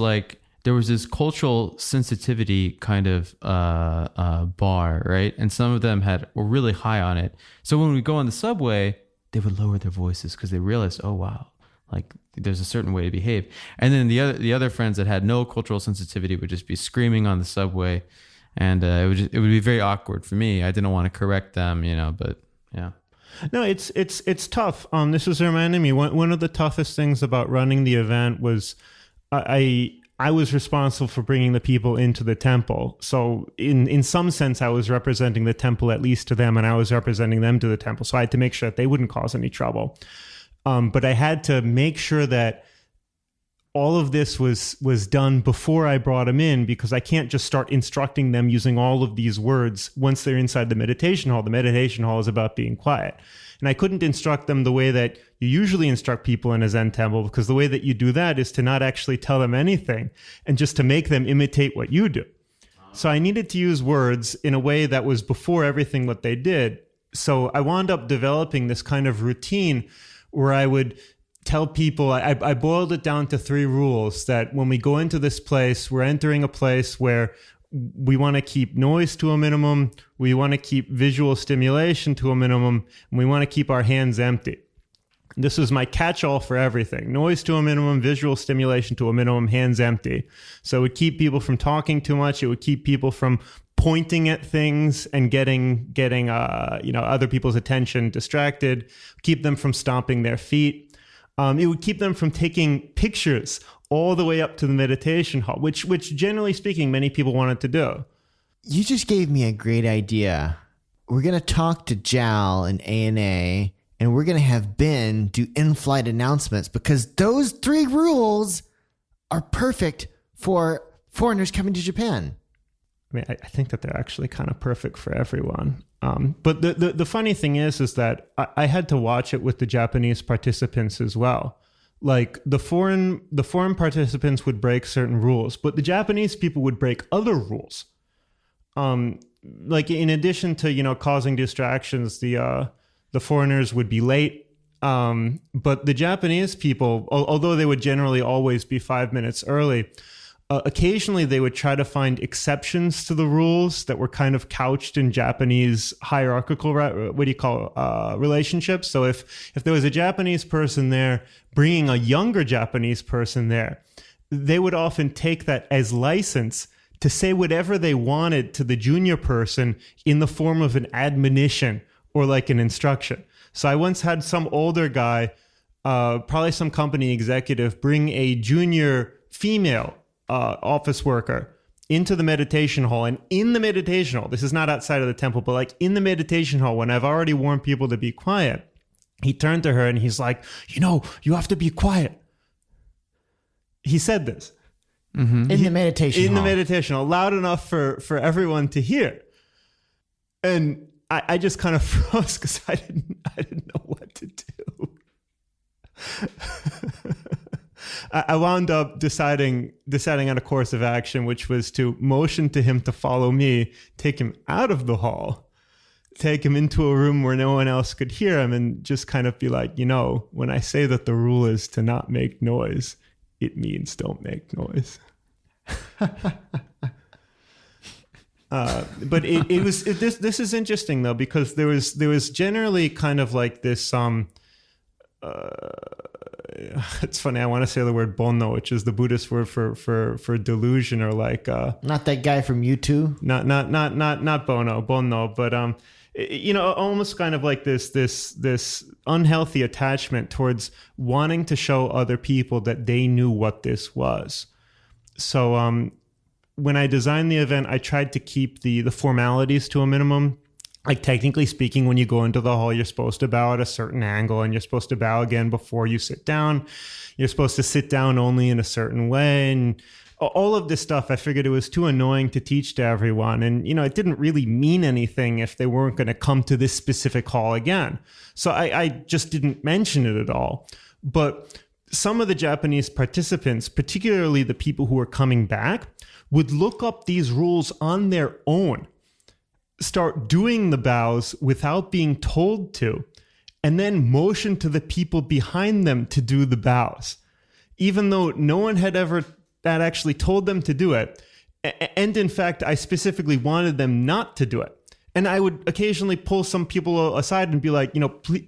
this cultural sensitivity kind of bar, right? And some of them were really high on it. So when we go on the subway, they would lower their voices because they realized, oh wow, like there's a certain way to behave. And then the other friends that had no cultural sensitivity would just be screaming on the subway, and it would be very awkward for me. I didn't want to correct them, but yeah. No, it's tough. This is reminding me, one of the toughest things about running the event was I was responsible for bringing the people into the temple. So in some sense, I was representing the temple, at least to them, and I was representing them to the temple. So I had to make sure that they wouldn't cause any trouble. But I had to make sure that all of this was done before I brought them in, because I can't just start instructing them using all of these words once they're inside the meditation hall. The meditation hall is about being quiet. And I couldn't instruct them the way that you usually instruct people in a Zen temple, because the way that you do that is to not actually tell them anything and just to make them imitate what you do. So I needed to use words in a way that was before everything what they did. So I wound up developing this kind of routine where I would tell people, I boiled it down to 3 rules, that when we go into this place, we're entering a place where we want to keep noise to a minimum, we want to keep visual stimulation to a minimum, and we want to keep our hands empty. This is my catch-all for everything. Noise to a minimum, visual stimulation to a minimum, hands empty. So it would keep people from talking too much. It would keep people from pointing at things and getting other people's attention distracted, keep them from stomping their feet. It would keep them from taking pictures all the way up to the meditation hall, which generally speaking, many people wanted to do. You just gave me a great idea. We're going to talk to Jal and ANA, and we're going to have Ben do in-flight announcements, because those 3 rules are perfect for foreigners coming to Japan. I mean, I think that they're actually kind of perfect for everyone. But the funny thing is that I had to watch it with the Japanese participants as well. Like the foreign participants would break certain rules, but the Japanese people would break other rules. Like in addition to, causing distractions, the foreigners would be late. But the Japanese people, although they would generally always be 5 minutes early, occasionally they would try to find exceptions to the rules that were kind of couched in Japanese hierarchical, relationships. So if there was a Japanese person there bringing a younger Japanese person there, they would often take that as license to say whatever they wanted to the junior person in the form of an admonition or like an instruction. So I once had some older guy, probably some company executive, bring a junior female office worker into the meditation hall. And in the meditation hall, this is not outside of the temple, but like in the meditation hall, when I've already warned people to be quiet, he turned to her and he's like, you have to be quiet. He said this. Mm-hmm. In the meditation hall, loud enough for everyone to hear. And I just kind of froze because I didn't know what to do. I wound up deciding on a course of action, which was to motion to him to follow me, take him out of the hall, take him into a room where no one else could hear him, and just kind of be like, when I say that the rule is to not make noise, it means don't make noise. But this is interesting though, because there was generally kind of like this it's funny, I want to say the word bonno, which is the Buddhist word for delusion, or like not that guy from U2, not bonno, but almost kind of like this unhealthy attachment towards wanting to show other people that they knew what this was. So when I designed the event, I tried to keep the formalities to a minimum. Like technically speaking, when you go into the hall, you're supposed to bow at a certain angle, and you're supposed to bow again before you sit down. You're supposed to sit down only in a certain way. And all of this stuff, I figured it was too annoying to teach to everyone. And, it didn't really mean anything if they weren't going to come to this specific hall again. So I just didn't mention it at all. But some of the Japanese participants, particularly the people who were coming back, would look up these rules on their own, start doing the bows without being told to, and then motion to the people behind them to do the bows, even though no one had actually told them to do it. And in fact, I specifically wanted them not to do it. And I would occasionally pull some people aside and be like,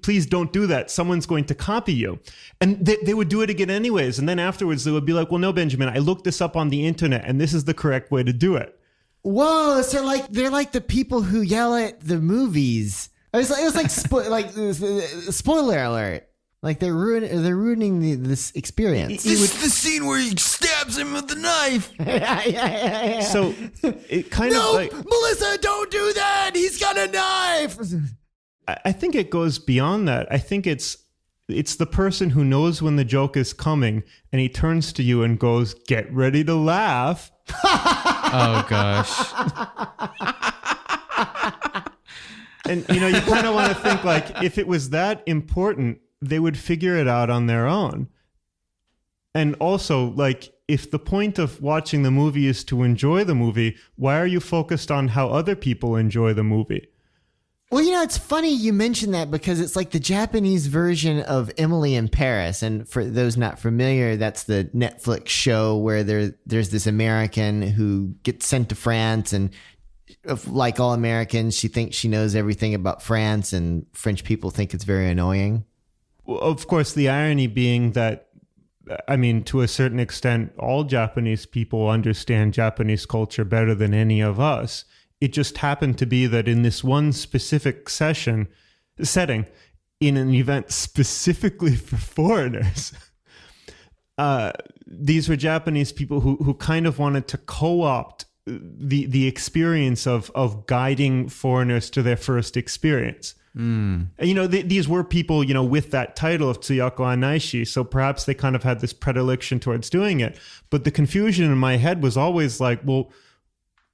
please don't do that. Someone's going to copy you. And they would do it again anyways. And then afterwards, they would be like, well, no, Benjamin, I looked this up on the internet and this is the correct way to do it. Whoa, so they're like the people who yell at the movies. It was like spoiler alert. Like they're ruining this experience. This is the scene where he stabs him with the knife. Yeah. So it kind of like, Melissa, don't do that. He's got a knife. I think it goes beyond that. I think it's the person who knows when the joke is coming and he turns to you and goes, "Get ready to laugh." Oh gosh. And you kind of want to think like, if it was that important, they would figure it out on their own. And also, like, if the point of watching the movie is to enjoy the movie, why are you focused on how other people enjoy the movie? Well, it's funny you mentioned that because it's like the Japanese version of Emily in Paris. And for those not familiar, that's the Netflix show where there's this American who gets sent to France, and like all Americans, she thinks she knows everything about France, and French people think it's very annoying. Well, of course, the irony being that, I mean, to a certain extent, all Japanese people understand Japanese culture better than any of us. It just happened to be that in this one specific setting, in an event specifically for foreigners, these were Japanese people who kind of wanted to co-opt the experience of guiding foreigners to their first experience. And, these were people, with that title of Tsuyako Anaishi, so perhaps they kind of had this predilection towards doing it. But the confusion in my head was always like, well,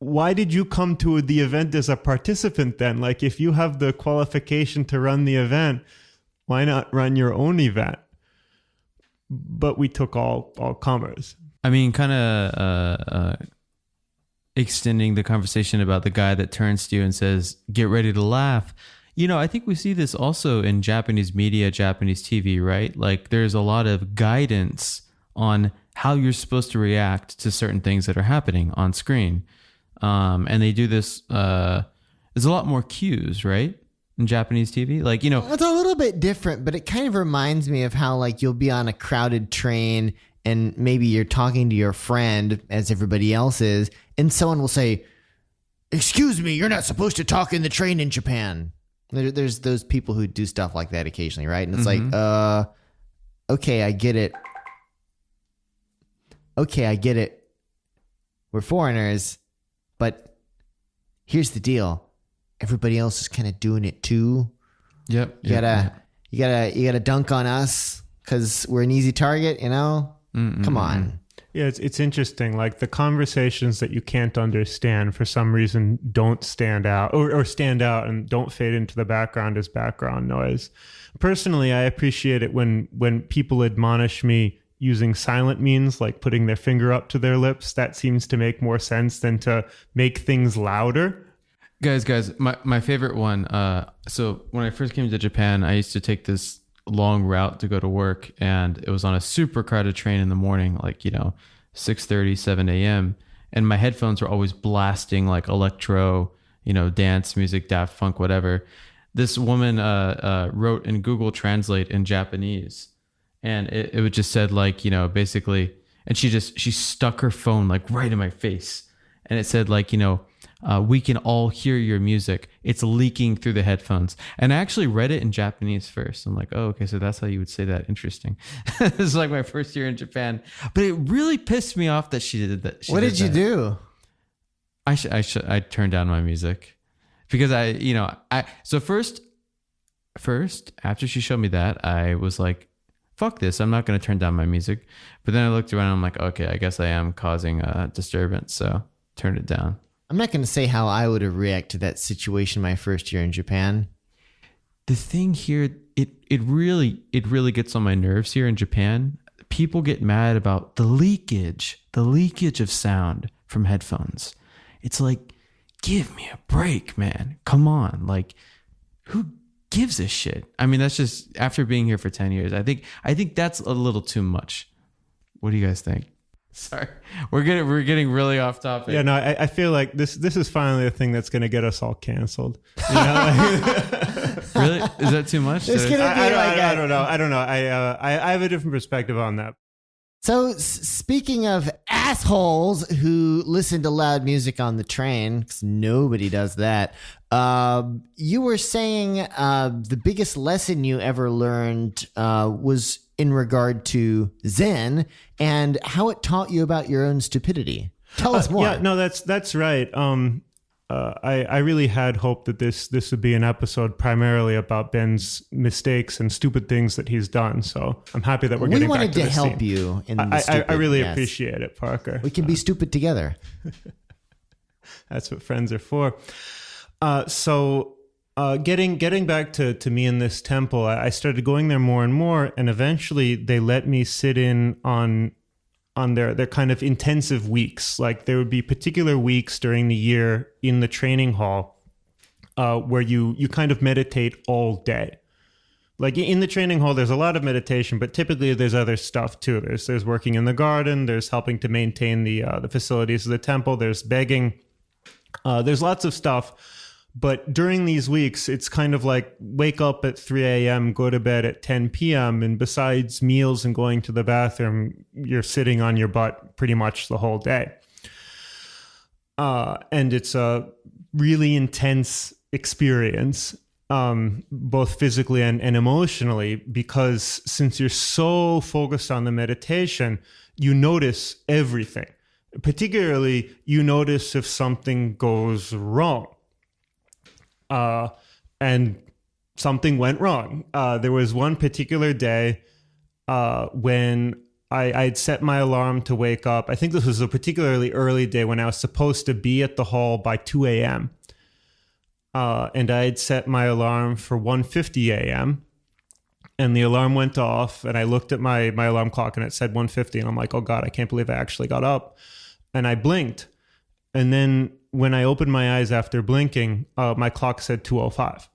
why did you come to the event as a participant then? Like, if you have the qualification to run the event, why not run your own event? But we took all comers. I mean, kind of extending the conversation about the guy that turns to you and says, "Get ready to laugh." I think we see this also in Japanese media, Japanese TV, right? Like there's a lot of guidance on how you're supposed to react to certain things that are happening on screen. And they do this, there's a lot more cues, right? In Japanese TV, like, It's a little bit different, but it kind of reminds me of how like you'll be on a crowded train and maybe you're talking to your friend as everybody else is, and someone will say, "Excuse me, you're not supposed to talk in the train in Japan." There's those people who do stuff like that occasionally, right? And it's like, okay, I get it. We're foreigners, but here's the deal. Everybody else is kind of doing it too. Yep. You gotta dunk on us because we're an easy target, Come on. Yeah, it's interesting. Like the conversations that you can't understand for some reason don't stand out or stand out and don't fade into the background as background noise. Personally, I appreciate it when people admonish me using silent means, like putting their finger up to their lips. That seems to make more sense than to make things louder. Guys, my favorite one. So when I first came to Japan, I used to take this long route to go to work, and it was on a super crowded train in the morning, like 6:30, 7 a.m. and my headphones were always blasting like electro, dance music, Daft Punk, whatever. This woman wrote in Google Translate in Japanese, and it would just said like, basically, and she stuck her phone like right in my face, and it said like, we can all hear your music. It's leaking through the headphones. And I actually read it in Japanese first. I'm like, oh, okay, so that's how you would say that. Interesting. This is like my first year in Japan. But it really pissed me off that she did that. What did you do? I turned down my music because so first after she showed me that, I was like, fuck this. I'm not going to turn down my music. But then I looked around and I'm like, okay, I guess I am causing a disturbance. So turned it down. I'm not going to say how I would have reacted to that situation my first year in Japan. The thing here, it really gets on my nerves here in Japan. People get mad about the leakage of sound from headphones. It's like, give me a break, man. Come on. Like, who gives a shit? I mean, that's just after being here for 10 years. I think that's a little too much. What do you guys think? Sorry, we're getting really off topic. Yeah, no, I feel like this is finally a thing that's going to get us all canceled. You know? Really? Is that too much? I don't know. I have a different perspective on that. So speaking of assholes who listen to loud music on the train, because nobody does that, you were saying the biggest lesson you ever learned was in regard to Zen and how it taught you about your own stupidity. Tell us more. Yeah, no, that's right. I really had hoped that this would be an episode primarily about Ben's mistakes and stupid things that he's done. So I'm happy that we're getting back to this. We wanted to help you in the stupid. I really appreciate it, Parker. We can be stupid together. That's what friends are for. Getting back to me in this temple, I started going there more and more, and eventually they let me sit in on their kind of intensive weeks. Like there would be particular weeks during the year in the training hall where you kind of meditate all day. Like in the training hall, there's a lot of meditation, but typically there's other stuff too. There's working in the garden, there's helping to maintain the facilities of the temple, there's begging, there's lots of stuff. But during these weeks, it's kind of like wake up at 3 a.m., go to bed at 10 p.m. And besides meals and going to the bathroom, you're sitting on your butt pretty much the whole day. And it's a really intense experience, both physically and emotionally, because since you're so focused on the meditation, you notice everything. Particularly, you notice if something goes wrong. And something went wrong. There was one particular day when I'd set my alarm to wake up. I think this was a particularly early day when I was supposed to be at the hall by 2 a.m. And I had set my alarm for 1:50 a.m. And the alarm went off, and I looked at my alarm clock, and it said 1:50, and I'm like, oh God, I can't believe I actually got up. And I blinked. And then when I opened my eyes after blinking, my clock said 2:05.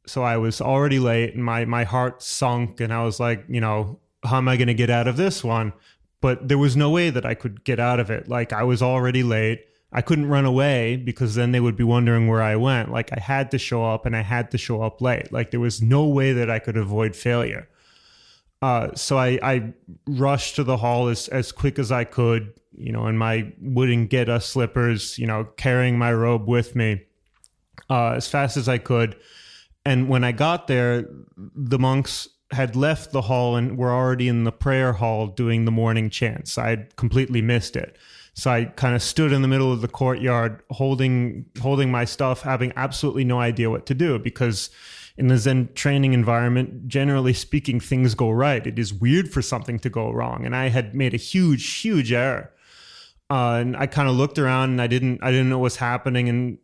So I was already late, and my heart sunk, and I was like, how am I going to get out of this one? But there was no way that I could get out of it. Like, I was already late. I couldn't run away because then they would be wondering where I went. Like, I had to show up, and I had to show up late. Like, there was no way that I could avoid failure. So I rushed to the hall as quick as I could, in my wooden Geta slippers, carrying my robe with me as fast as I could. And when I got there, the monks had left the hall and were already in the prayer hall doing the morning chants. I had completely missed it. So I kind of stood in the middle of the courtyard holding my stuff, having absolutely no idea what to do, because in the Zen training environment, generally speaking, things go right. It is weird for something to go wrong. And I had made a huge, huge error. And I kind of looked around and I didn't know what was happening. And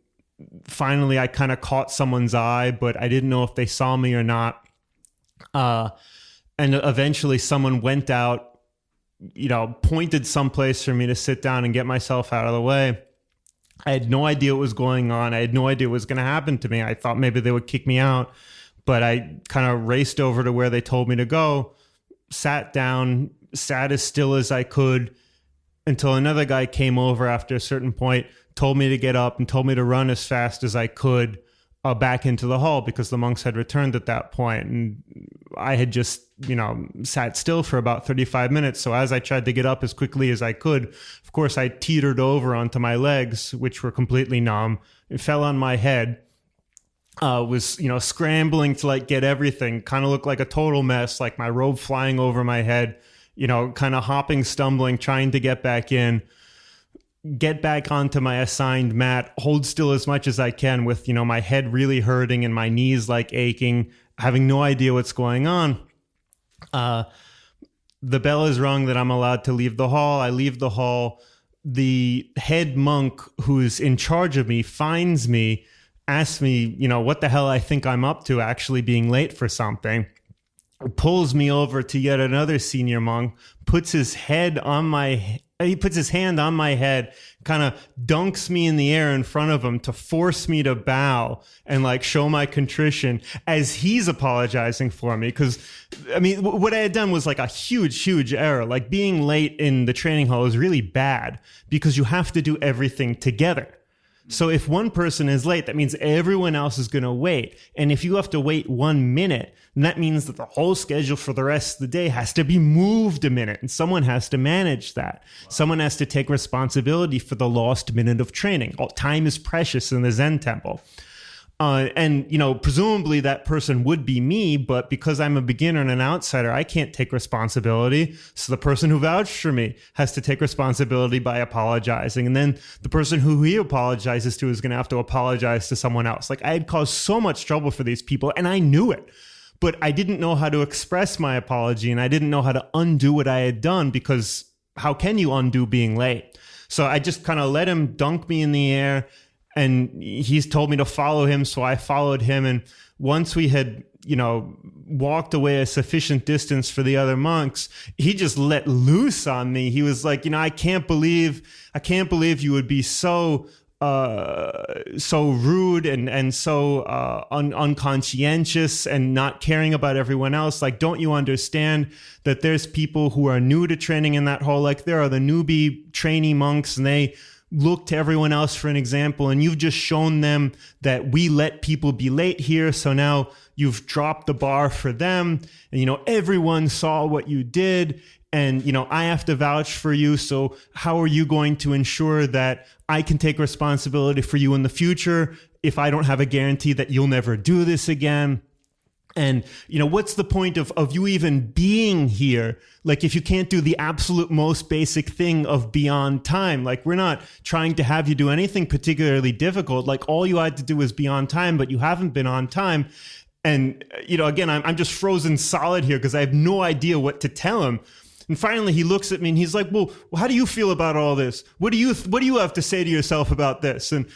finally, I kind of caught someone's eye, but I didn't know if they saw me or not. And eventually someone went out, pointed someplace for me to sit down and get myself out of the way. I had no idea what was going on. I had no idea what was going to happen to me. I thought maybe they would kick me out, but I kind of raced over to where they told me to go, sat down, sat as still as I could until another guy came over after a certain point, told me to get up and told me to run as fast as I could back into the hall because the monks had returned at that point. And I had just, sat still for about 35 minutes. So as I tried to get up as quickly as I could, of course, I teetered over onto my legs, which were completely numb. It fell on my head. Was, scrambling to get everything, kind of looked like a total mess, like my robe flying over my head, kind of hopping, stumbling, trying to get back in. Get back onto my assigned mat, hold still as much as I can with, my head really hurting and my knees aching, having no idea what's going on. The bell is rung that I'm allowed to leave the hall. I leave the hall. The head monk who's in charge of me finds me, asks me, what the hell I think I'm up to, actually being late for something. Pulls me over to yet another senior monk, puts his head on my he puts his hand on my head, kind of dunks me in the air in front of him to force me to bow and like show my contrition as he's apologizing for me. Because, I mean, what I had done was like a huge error. Like being late in the training hall is really bad because you have to do everything together. So if one person is late, that means everyone else is going to wait. And if you have to wait 1 minute, then that means that the whole schedule for the rest of the day has to be moved a minute. And someone has to manage that. Wow. Someone has to take responsibility for the lost minute of training. Time is precious in the Zen temple. And, you know, presumably that person would be me, but because I'm a beginner and an outsider, I can't take responsibility. So the person who vouched for me has to take responsibility by apologizing. And then the person who he apologizes to is going to have to apologize to someone else. Like I had caused so much trouble for these people and I knew it, but I didn't know how to express my apology and I didn't know how to undo what I had done because how can you undo being late? So I just kind of let him dunk me in the air. And he's told me to follow him, so I followed him. And once we had, you know, walked away a sufficient distance for the other monks, he just let loose on me. He was like, you know, I can't believe you would be so rude and so unconscientious and not caring about everyone else. Like, don't you understand that there's people who are new to training in that hall? Like, there are the newbie trainee monks, and they look to everyone else for an example, and you've just shown them that we let people be late here, so now you've dropped the bar for them, and you know everyone saw what you did, and you know I have to vouch for you, so how are you going to ensure that I can take responsibility for you in the future if I don't have a guarantee that you'll never do this again? And, you know, what's the point of you even being here? Like, if you can't do the absolute most basic thing of be on time, like, we're not trying to have you do anything particularly difficult. Like, all you had to do was be on time, but you haven't been on time. And, you know, again, I'm just frozen solid here because I have no idea what to tell him. And finally, he looks at me and he's like, well, how do you feel about all this? What do you have to say to yourself about this? And,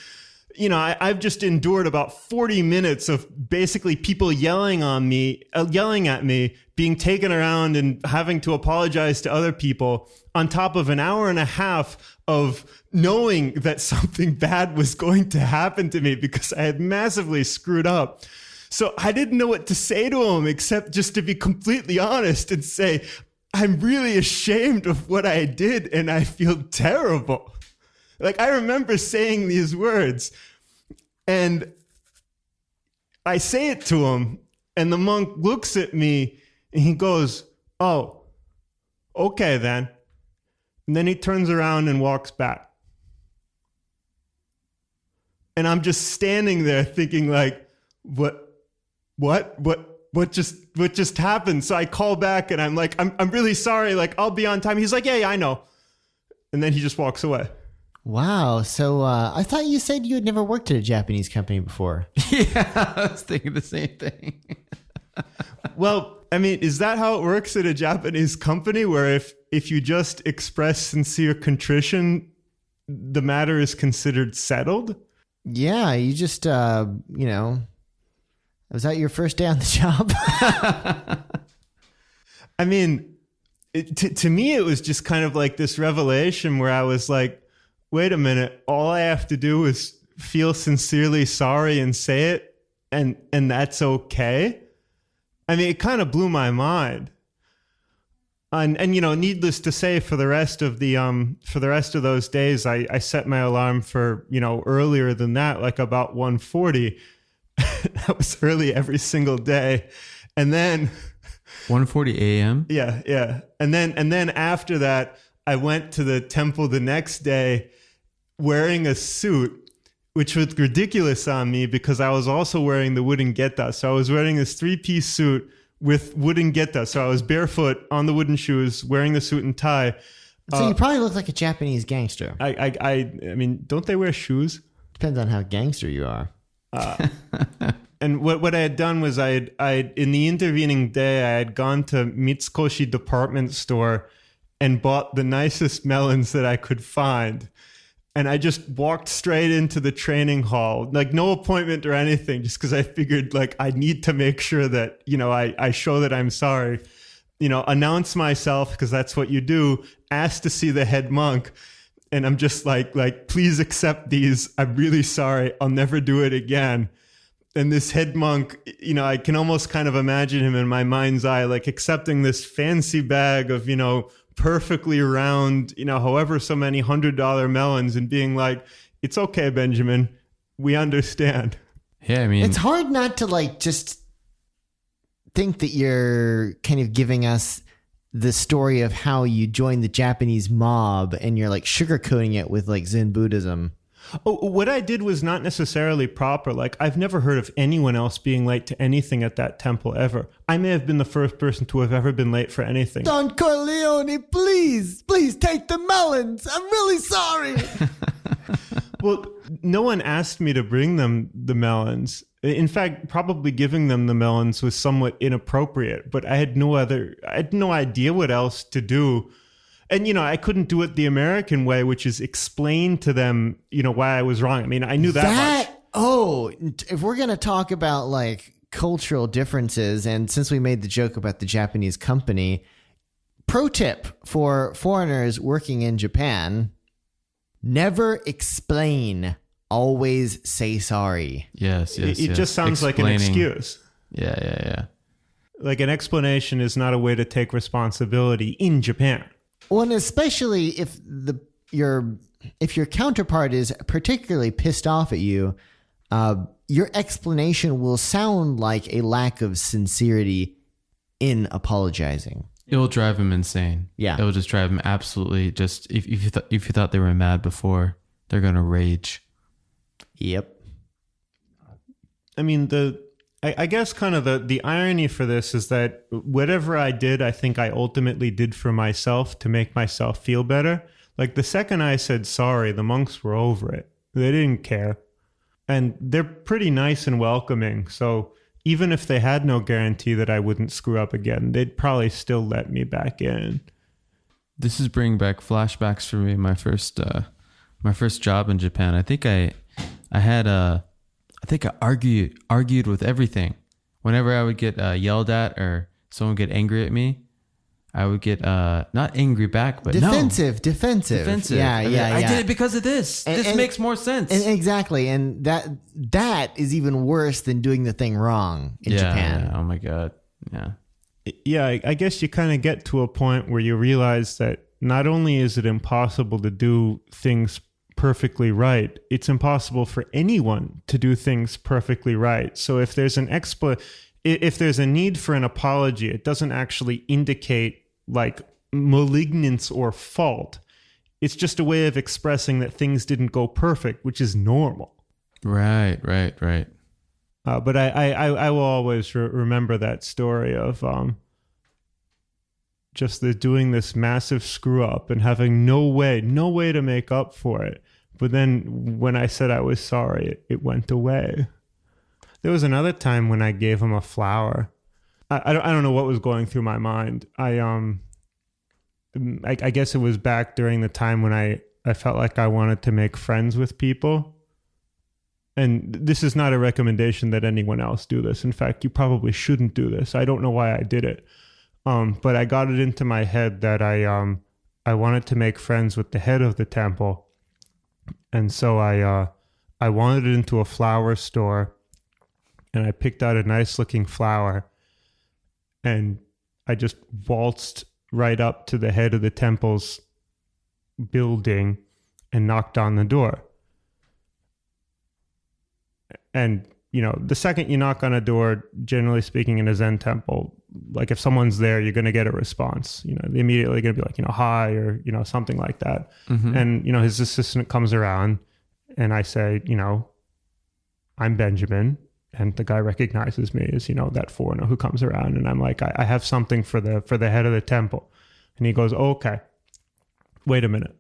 you know, I've just endured about 40 minutes of basically people yelling at me, being taken around and having to apologize to other people on top of an hour and a half of knowing that something bad was going to happen to me because I had massively screwed up. So I didn't know what to say to him except just to be completely honest and say, I'm really ashamed of what I did and I feel terrible. Like, I remember saying these words, and I say it to him, and the monk looks at me, and he goes, oh, okay then. And then he turns around and walks back. And I'm just standing there thinking like, what just happened? So I call back, and I'm like, I'm really sorry, like, I'll be on time. He's like, yeah, I know. And then he just walks away. Wow. So I thought you said you had never worked at a Japanese company before. Yeah, I was thinking the same thing. Well, I mean, is that how it works at a Japanese company where if you just express sincere contrition, the matter is considered settled? Yeah, you just, was that your first day on the job? I mean, to me, it was just kind of like this revelation where I was like, wait a minute, all I have to do is feel sincerely sorry and say it, and that's okay. I mean, it kind of blew my mind. And you know, needless to say, for the rest of those days, I set my alarm for, you know, earlier than that, like about 1:40. That was early every single day. And then 1:40 a.m. Yeah. And then after that, I went to the temple the next day wearing a suit, which was ridiculous on me because I was also wearing the wooden geta. So I was wearing this 3-piece suit with wooden geta. So I was barefoot on the wooden shoes, wearing the suit and tie. So you probably look like a Japanese gangster. I mean, don't they wear shoes? Depends on how gangster you are. And what I had done was I in the intervening day, I had gone to Mitsukoshi department store and bought the nicest melons that I could find. And I just walked straight into the training hall, like no appointment or anything, just because I figured like I need to make sure that, you know, I show that I'm sorry. announce myself, because that's what you do, ask to see the head monk. And I'm just like, please accept these. I'm really sorry. I'll never do it again. And this head monk, I can almost kind of imagine him in my mind's eye, like accepting this fancy bag of, perfectly round, however so many $100 melons, and being like, it's okay, Benjamin. We understand. Yeah, I mean, it's hard not to just think that you're kind of giving us the story of how you joined the Japanese mob, and you're sugarcoating it with Zen Buddhism. Oh, what I did was not necessarily proper. I've never heard of anyone else being late to anything at that temple ever. I may have been the first person to have ever been late for anything. Don Corleone, please take the melons. I'm really sorry. Well, no one asked me to bring them the melons. In fact, probably giving them the melons was somewhat inappropriate, but I had no idea what else to do. And, I couldn't do it the American way, which is explain to them, why I was wrong. I mean, I knew that much. Oh, if we're going to talk about cultural differences, and since we made the joke about the Japanese company, pro tip for foreigners working in Japan, never explain. Always say sorry. Yes. It just sounds like an excuse. Yeah. An explanation is not a way to take responsibility in Japan. Well, and especially if your counterpart is particularly pissed off at you, your explanation will sound like a lack of sincerity in apologizing. It will drive him insane. Yeah, it will just drive him absolutely. Just if you thought they were mad before, they're gonna rage. Yep. I mean, I guess kind of the irony for this is that whatever I did, I think I ultimately did for myself to make myself feel better. The second I said sorry, the monks were over it. They didn't care. And they're pretty nice and welcoming. So even if they had no guarantee that I wouldn't screw up again, they'd probably still let me back in. This is bringing back flashbacks for me. My first job in Japan. I think I argued with everything. Whenever I would get yelled at or someone get angry at me, I would get not angry back, but defensive. Yeah. I did it because of this. This makes more sense. And exactly, and that is even worse than doing the thing wrong in Japan. Yeah. Oh my god. Yeah. Yeah, I guess you kind of get to a point where you realize that not only is it impossible to do things perfectly right, it's impossible for anyone to do things perfectly right. So if there's if there's a need for an apology, it doesn't actually indicate malignance or fault. It's just a way of expressing that things didn't go perfect, which is normal. Right. But I will always remember that story of just doing this massive screw up and having no way to make up for it. But then when I said I was sorry, it went away. There was another time when I gave him a flower. I don't know what was going through my mind. I guess it was back during the time when I felt like I wanted to make friends with people. And this is not a recommendation that anyone else do this. In fact, you probably shouldn't do this. I don't know why I did it. But I got it into my head that I wanted to make friends with the head of the temple. And so I wandered into a flower store and I picked out a nice looking flower and I just waltzed right up to the head of the temple's building and knocked on the door. And, the second you knock on a door, generally speaking, in a Zen temple, if someone's there, you're going to get a response. They're immediately going to be hi, or, something like that. Mm-hmm. And, his assistant comes around and I say, I'm Benjamin. And the guy recognizes me as, that foreigner who comes around. And I'm like, I have something for the head of the temple. And he goes, oh, okay, wait a minute.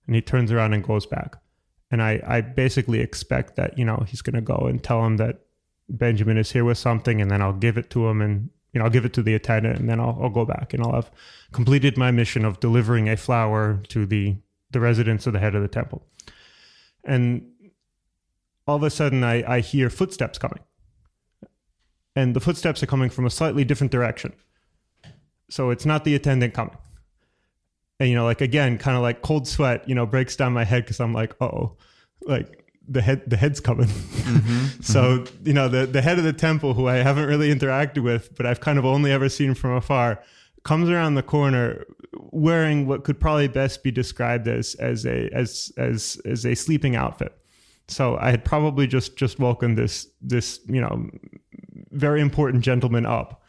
And he turns around and goes back. And I basically expect that, he's going to go and tell him that Benjamin is here with something, and then I'll give it to him, and, I'll give it to the attendant, and then I'll go back and I'll have completed my mission of delivering a flower to the residence of the head of the temple. And all of a sudden I hear footsteps coming. And the footsteps are coming from a slightly different direction. So it's not the attendant coming. And, like, again, kind of like cold sweat, breaks down my head because I'm like, oh, like the head's coming. So, the head of the temple, who I haven't really interacted with, but I've kind of only ever seen from afar, comes around the corner wearing what could probably best be described as a sleeping outfit. So I had probably just woken this very important gentleman up.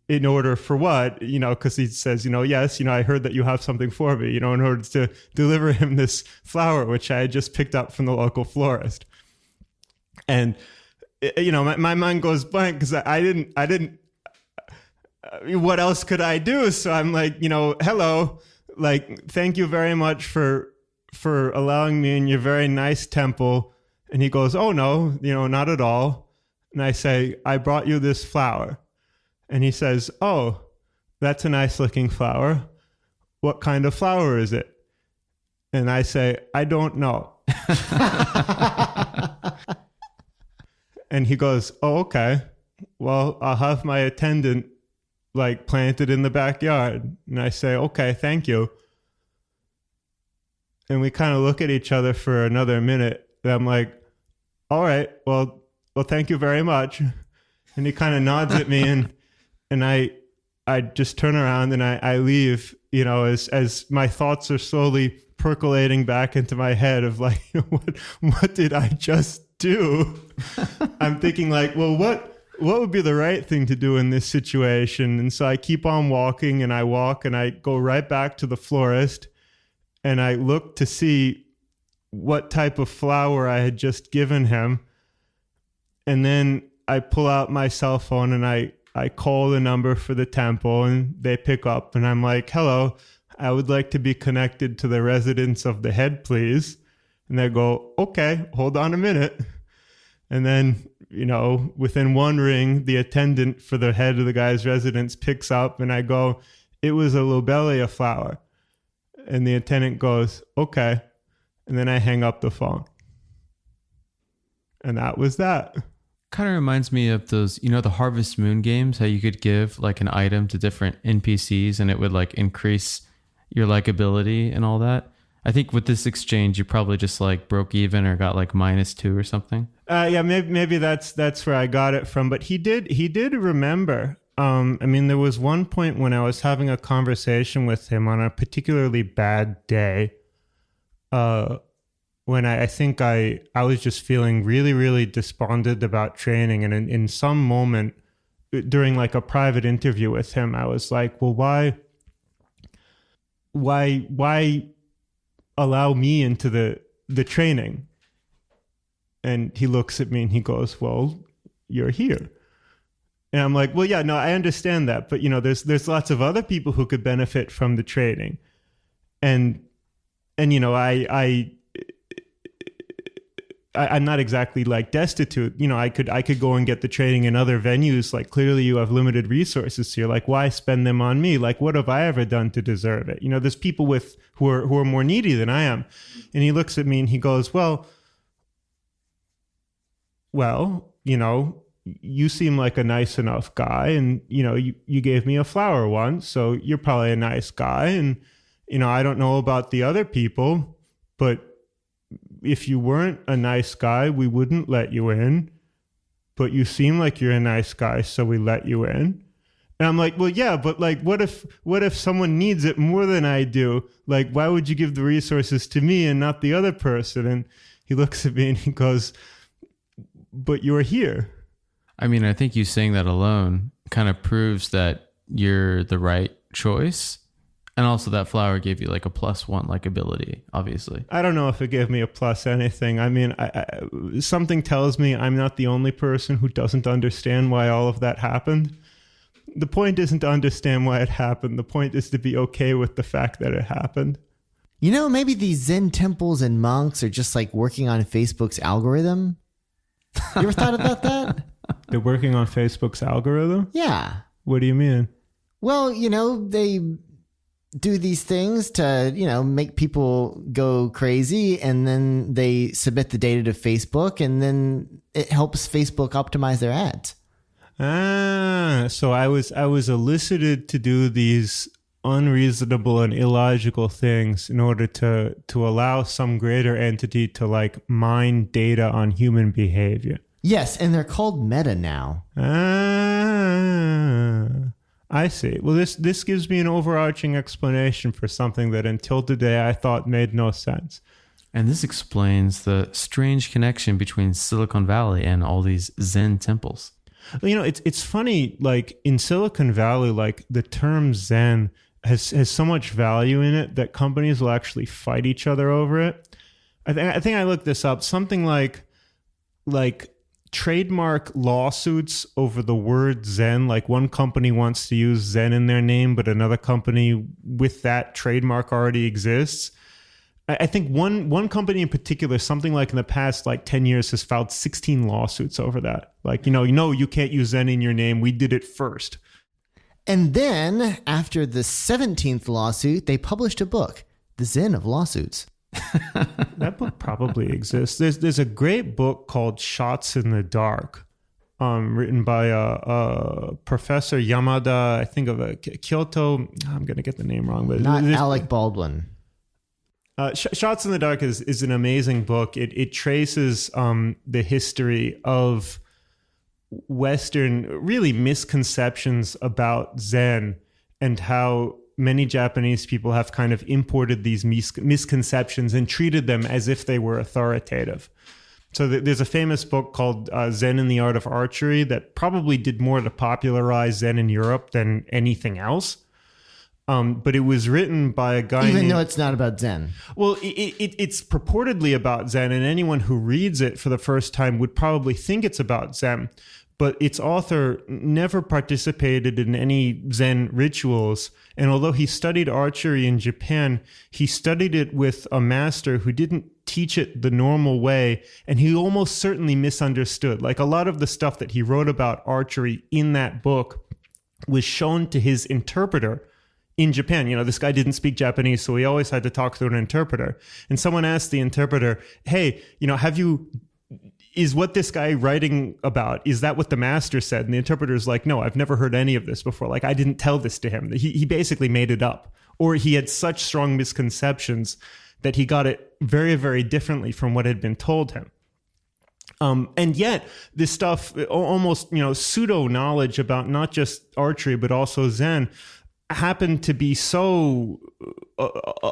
In order for what? Because he says, yes, I heard that you have something for me, in order to deliver him this flower, which I had just picked up from the local florist. And, my mind goes blank because I didn't, what else could I do? So I'm like, hello, like, thank you very much for allowing me in your very nice temple. And he goes, oh no, not at all. And I say, I brought you this flower. And he says, oh, that's a nice looking flower. What kind of flower is it? And I say, I don't know. And he goes, oh, okay. Well, I'll have my attendant like planted in the backyard. And I say, okay, thank you. And we kind of look at each other for another minute. And I'm like, all right, well, thank you very much. And he kind of nods at me and I just turn around and I leave, as my thoughts are slowly percolating back into my head of like, what did I just do? I'm thinking like, well, what would be the right thing to do in this situation? And so I keep on walking and I walk and I go right back to the florist and I look to see what type of flower I had just given him. And then I pull out my cell phone and I call the number for the temple and they pick up and I'm like, hello, I would like to be connected to the residence of the head, please. And they go, okay, hold on a minute. And then, within one ring, the attendant for the head of the guy's residence picks up and I go, it was a lobelia flower. And the attendant goes, okay. And then I hang up the phone. And that was that. Kind of reminds me of those, the Harvest Moon games, how you could give like an item to different NPCs and it would like increase your likability and all that. I think with this exchange, you probably just like broke even or got like -2 or something. Yeah, maybe that's where I got it from. But he did remember. There was one point when I was having a conversation with him on a particularly bad day. When I think I was just feeling really, really despondent about training. And in some moment during like a private interview with him, I was like, well, why allow me into the training? And he looks at me and he goes, well, you're here. And I'm like, well, yeah, no, I understand that. But, there's lots of other people who could benefit from the training. And I'm not exactly like destitute. I could go and get the training in other venues. Like clearly you have limited resources here. Like why spend them on me? Like what have I ever done to deserve it? There's people who are more needy than I am. And he looks at me and he goes, well, you seem like a nice enough guy and, you gave me a flower once, so you're probably a nice guy. And, I don't know about the other people, but if you weren't a nice guy, we wouldn't let you in. But you seem like you're a nice guy, so we let you in. And I'm like, well, yeah, but like, what if someone needs it more than I do? Like, why would you give the resources to me and not the other person? And he looks at me and he goes, but you're here. I think you saying that alone kind of proves that you're the right choice. And also that flower gave you like a +1 likability, obviously. I don't know if it gave me a plus anything. Something tells me I'm not the only person who doesn't understand why all of that happened. The point isn't to understand why it happened. The point is to be okay with the fact that it happened. Maybe these Zen temples and monks are just like working on Facebook's algorithm. You ever thought about that? They're working on Facebook's algorithm? Yeah. What do you mean? Well, they do these things to, make people go crazy, and then they submit the data to Facebook, and then it helps Facebook optimize their ads. So I was elicited to do these unreasonable and illogical things in order to allow some greater entity to like mine data on human behavior. Yes, and they're called meta now. I see. Well, this gives me an overarching explanation for something that until today I thought made no sense. And this explains the strange connection between Silicon Valley and all these Zen temples. You know, it's funny, like in Silicon Valley, like the term Zen has so much value in it that companies will actually fight each other over it. I think I looked this up. Something like trademark lawsuits over the word Zen. Like one company wants to use Zen in their name, but another company with that trademark already exists. I think one company in particular, something like in the past like 10 years, has filed 16 lawsuits over that. Like, you can't use Zen in your name. We did it first. And then, after the 17th lawsuit, they published a book, The Zen of Lawsuits. That book probably exists. There's a great book called Shots in the Dark, written by a Professor Yamada, I think of Kyoto. I'm going to get the name wrong, but Not Alec Baldwin. Shots in the Dark is an amazing book. It traces the history of Western, really, misconceptions about Zen and how many Japanese people have kind of imported these misconceptions and treated them as if they were authoritative. So there's a famous book called Zen and the Art of Archery that probably did more to popularize Zen in Europe than anything else. But it was written by a guy Even though it's not about Zen. Well, it's purportedly about Zen, and anyone who reads it for the first time would probably think it's about Zen. But its author never participated in any Zen rituals. And although he studied archery in Japan, he studied it with a master who didn't teach it the normal way. And he almost certainly misunderstood. Like a lot of the stuff that he wrote about archery in that book was shown to his interpreter in Japan. This guy didn't speak Japanese, so he always had to talk through an interpreter. And someone asked the interpreter, hey, is what this guy writing about, is that what the master said? And the interpreter is like, no, I've never heard any of this before. Like, I didn't tell this to him. He basically made it up. Or he had such strong misconceptions that he got it very, very differently from what had been told him. And yet, this stuff, almost, pseudo knowledge about not just archery, but also Zen, happened to be so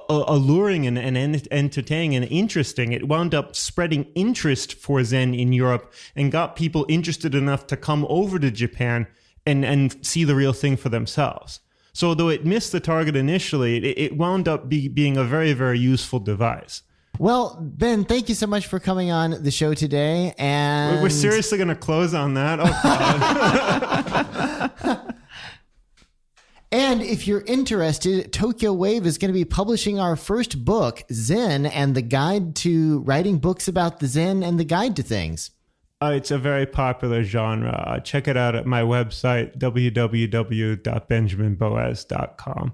alluring and entertaining and interesting. It wound up spreading interest for Zen in Europe and got people interested enough to come over to Japan and see the real thing for themselves. So though it missed the target initially, it wound up being a very, very useful device. Well, Ben, thank you so much for coming on the show today. And we're seriously going to close on that? Oh, God. And if you're interested, Tokyo Wave is going to be publishing our first book, Zen and the Guide to Writing Books About the Zen and the Guide to Things. It's a very popular genre. Check it out at my website, www.benjaminboas.com.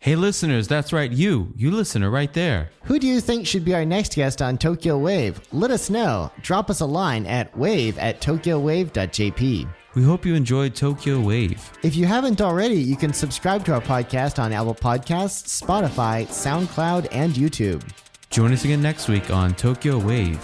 Hey, listeners, that's right. You listener right there. Who do you think should be our next guest on Tokyo Wave? Let us know. Drop us a line at wave@tokyowave.jp. We hope you enjoyed Tokyo Wave. If you haven't already, you can subscribe to our podcast on Apple Podcasts, Spotify, SoundCloud, and YouTube. Join us again next week on Tokyo Wave.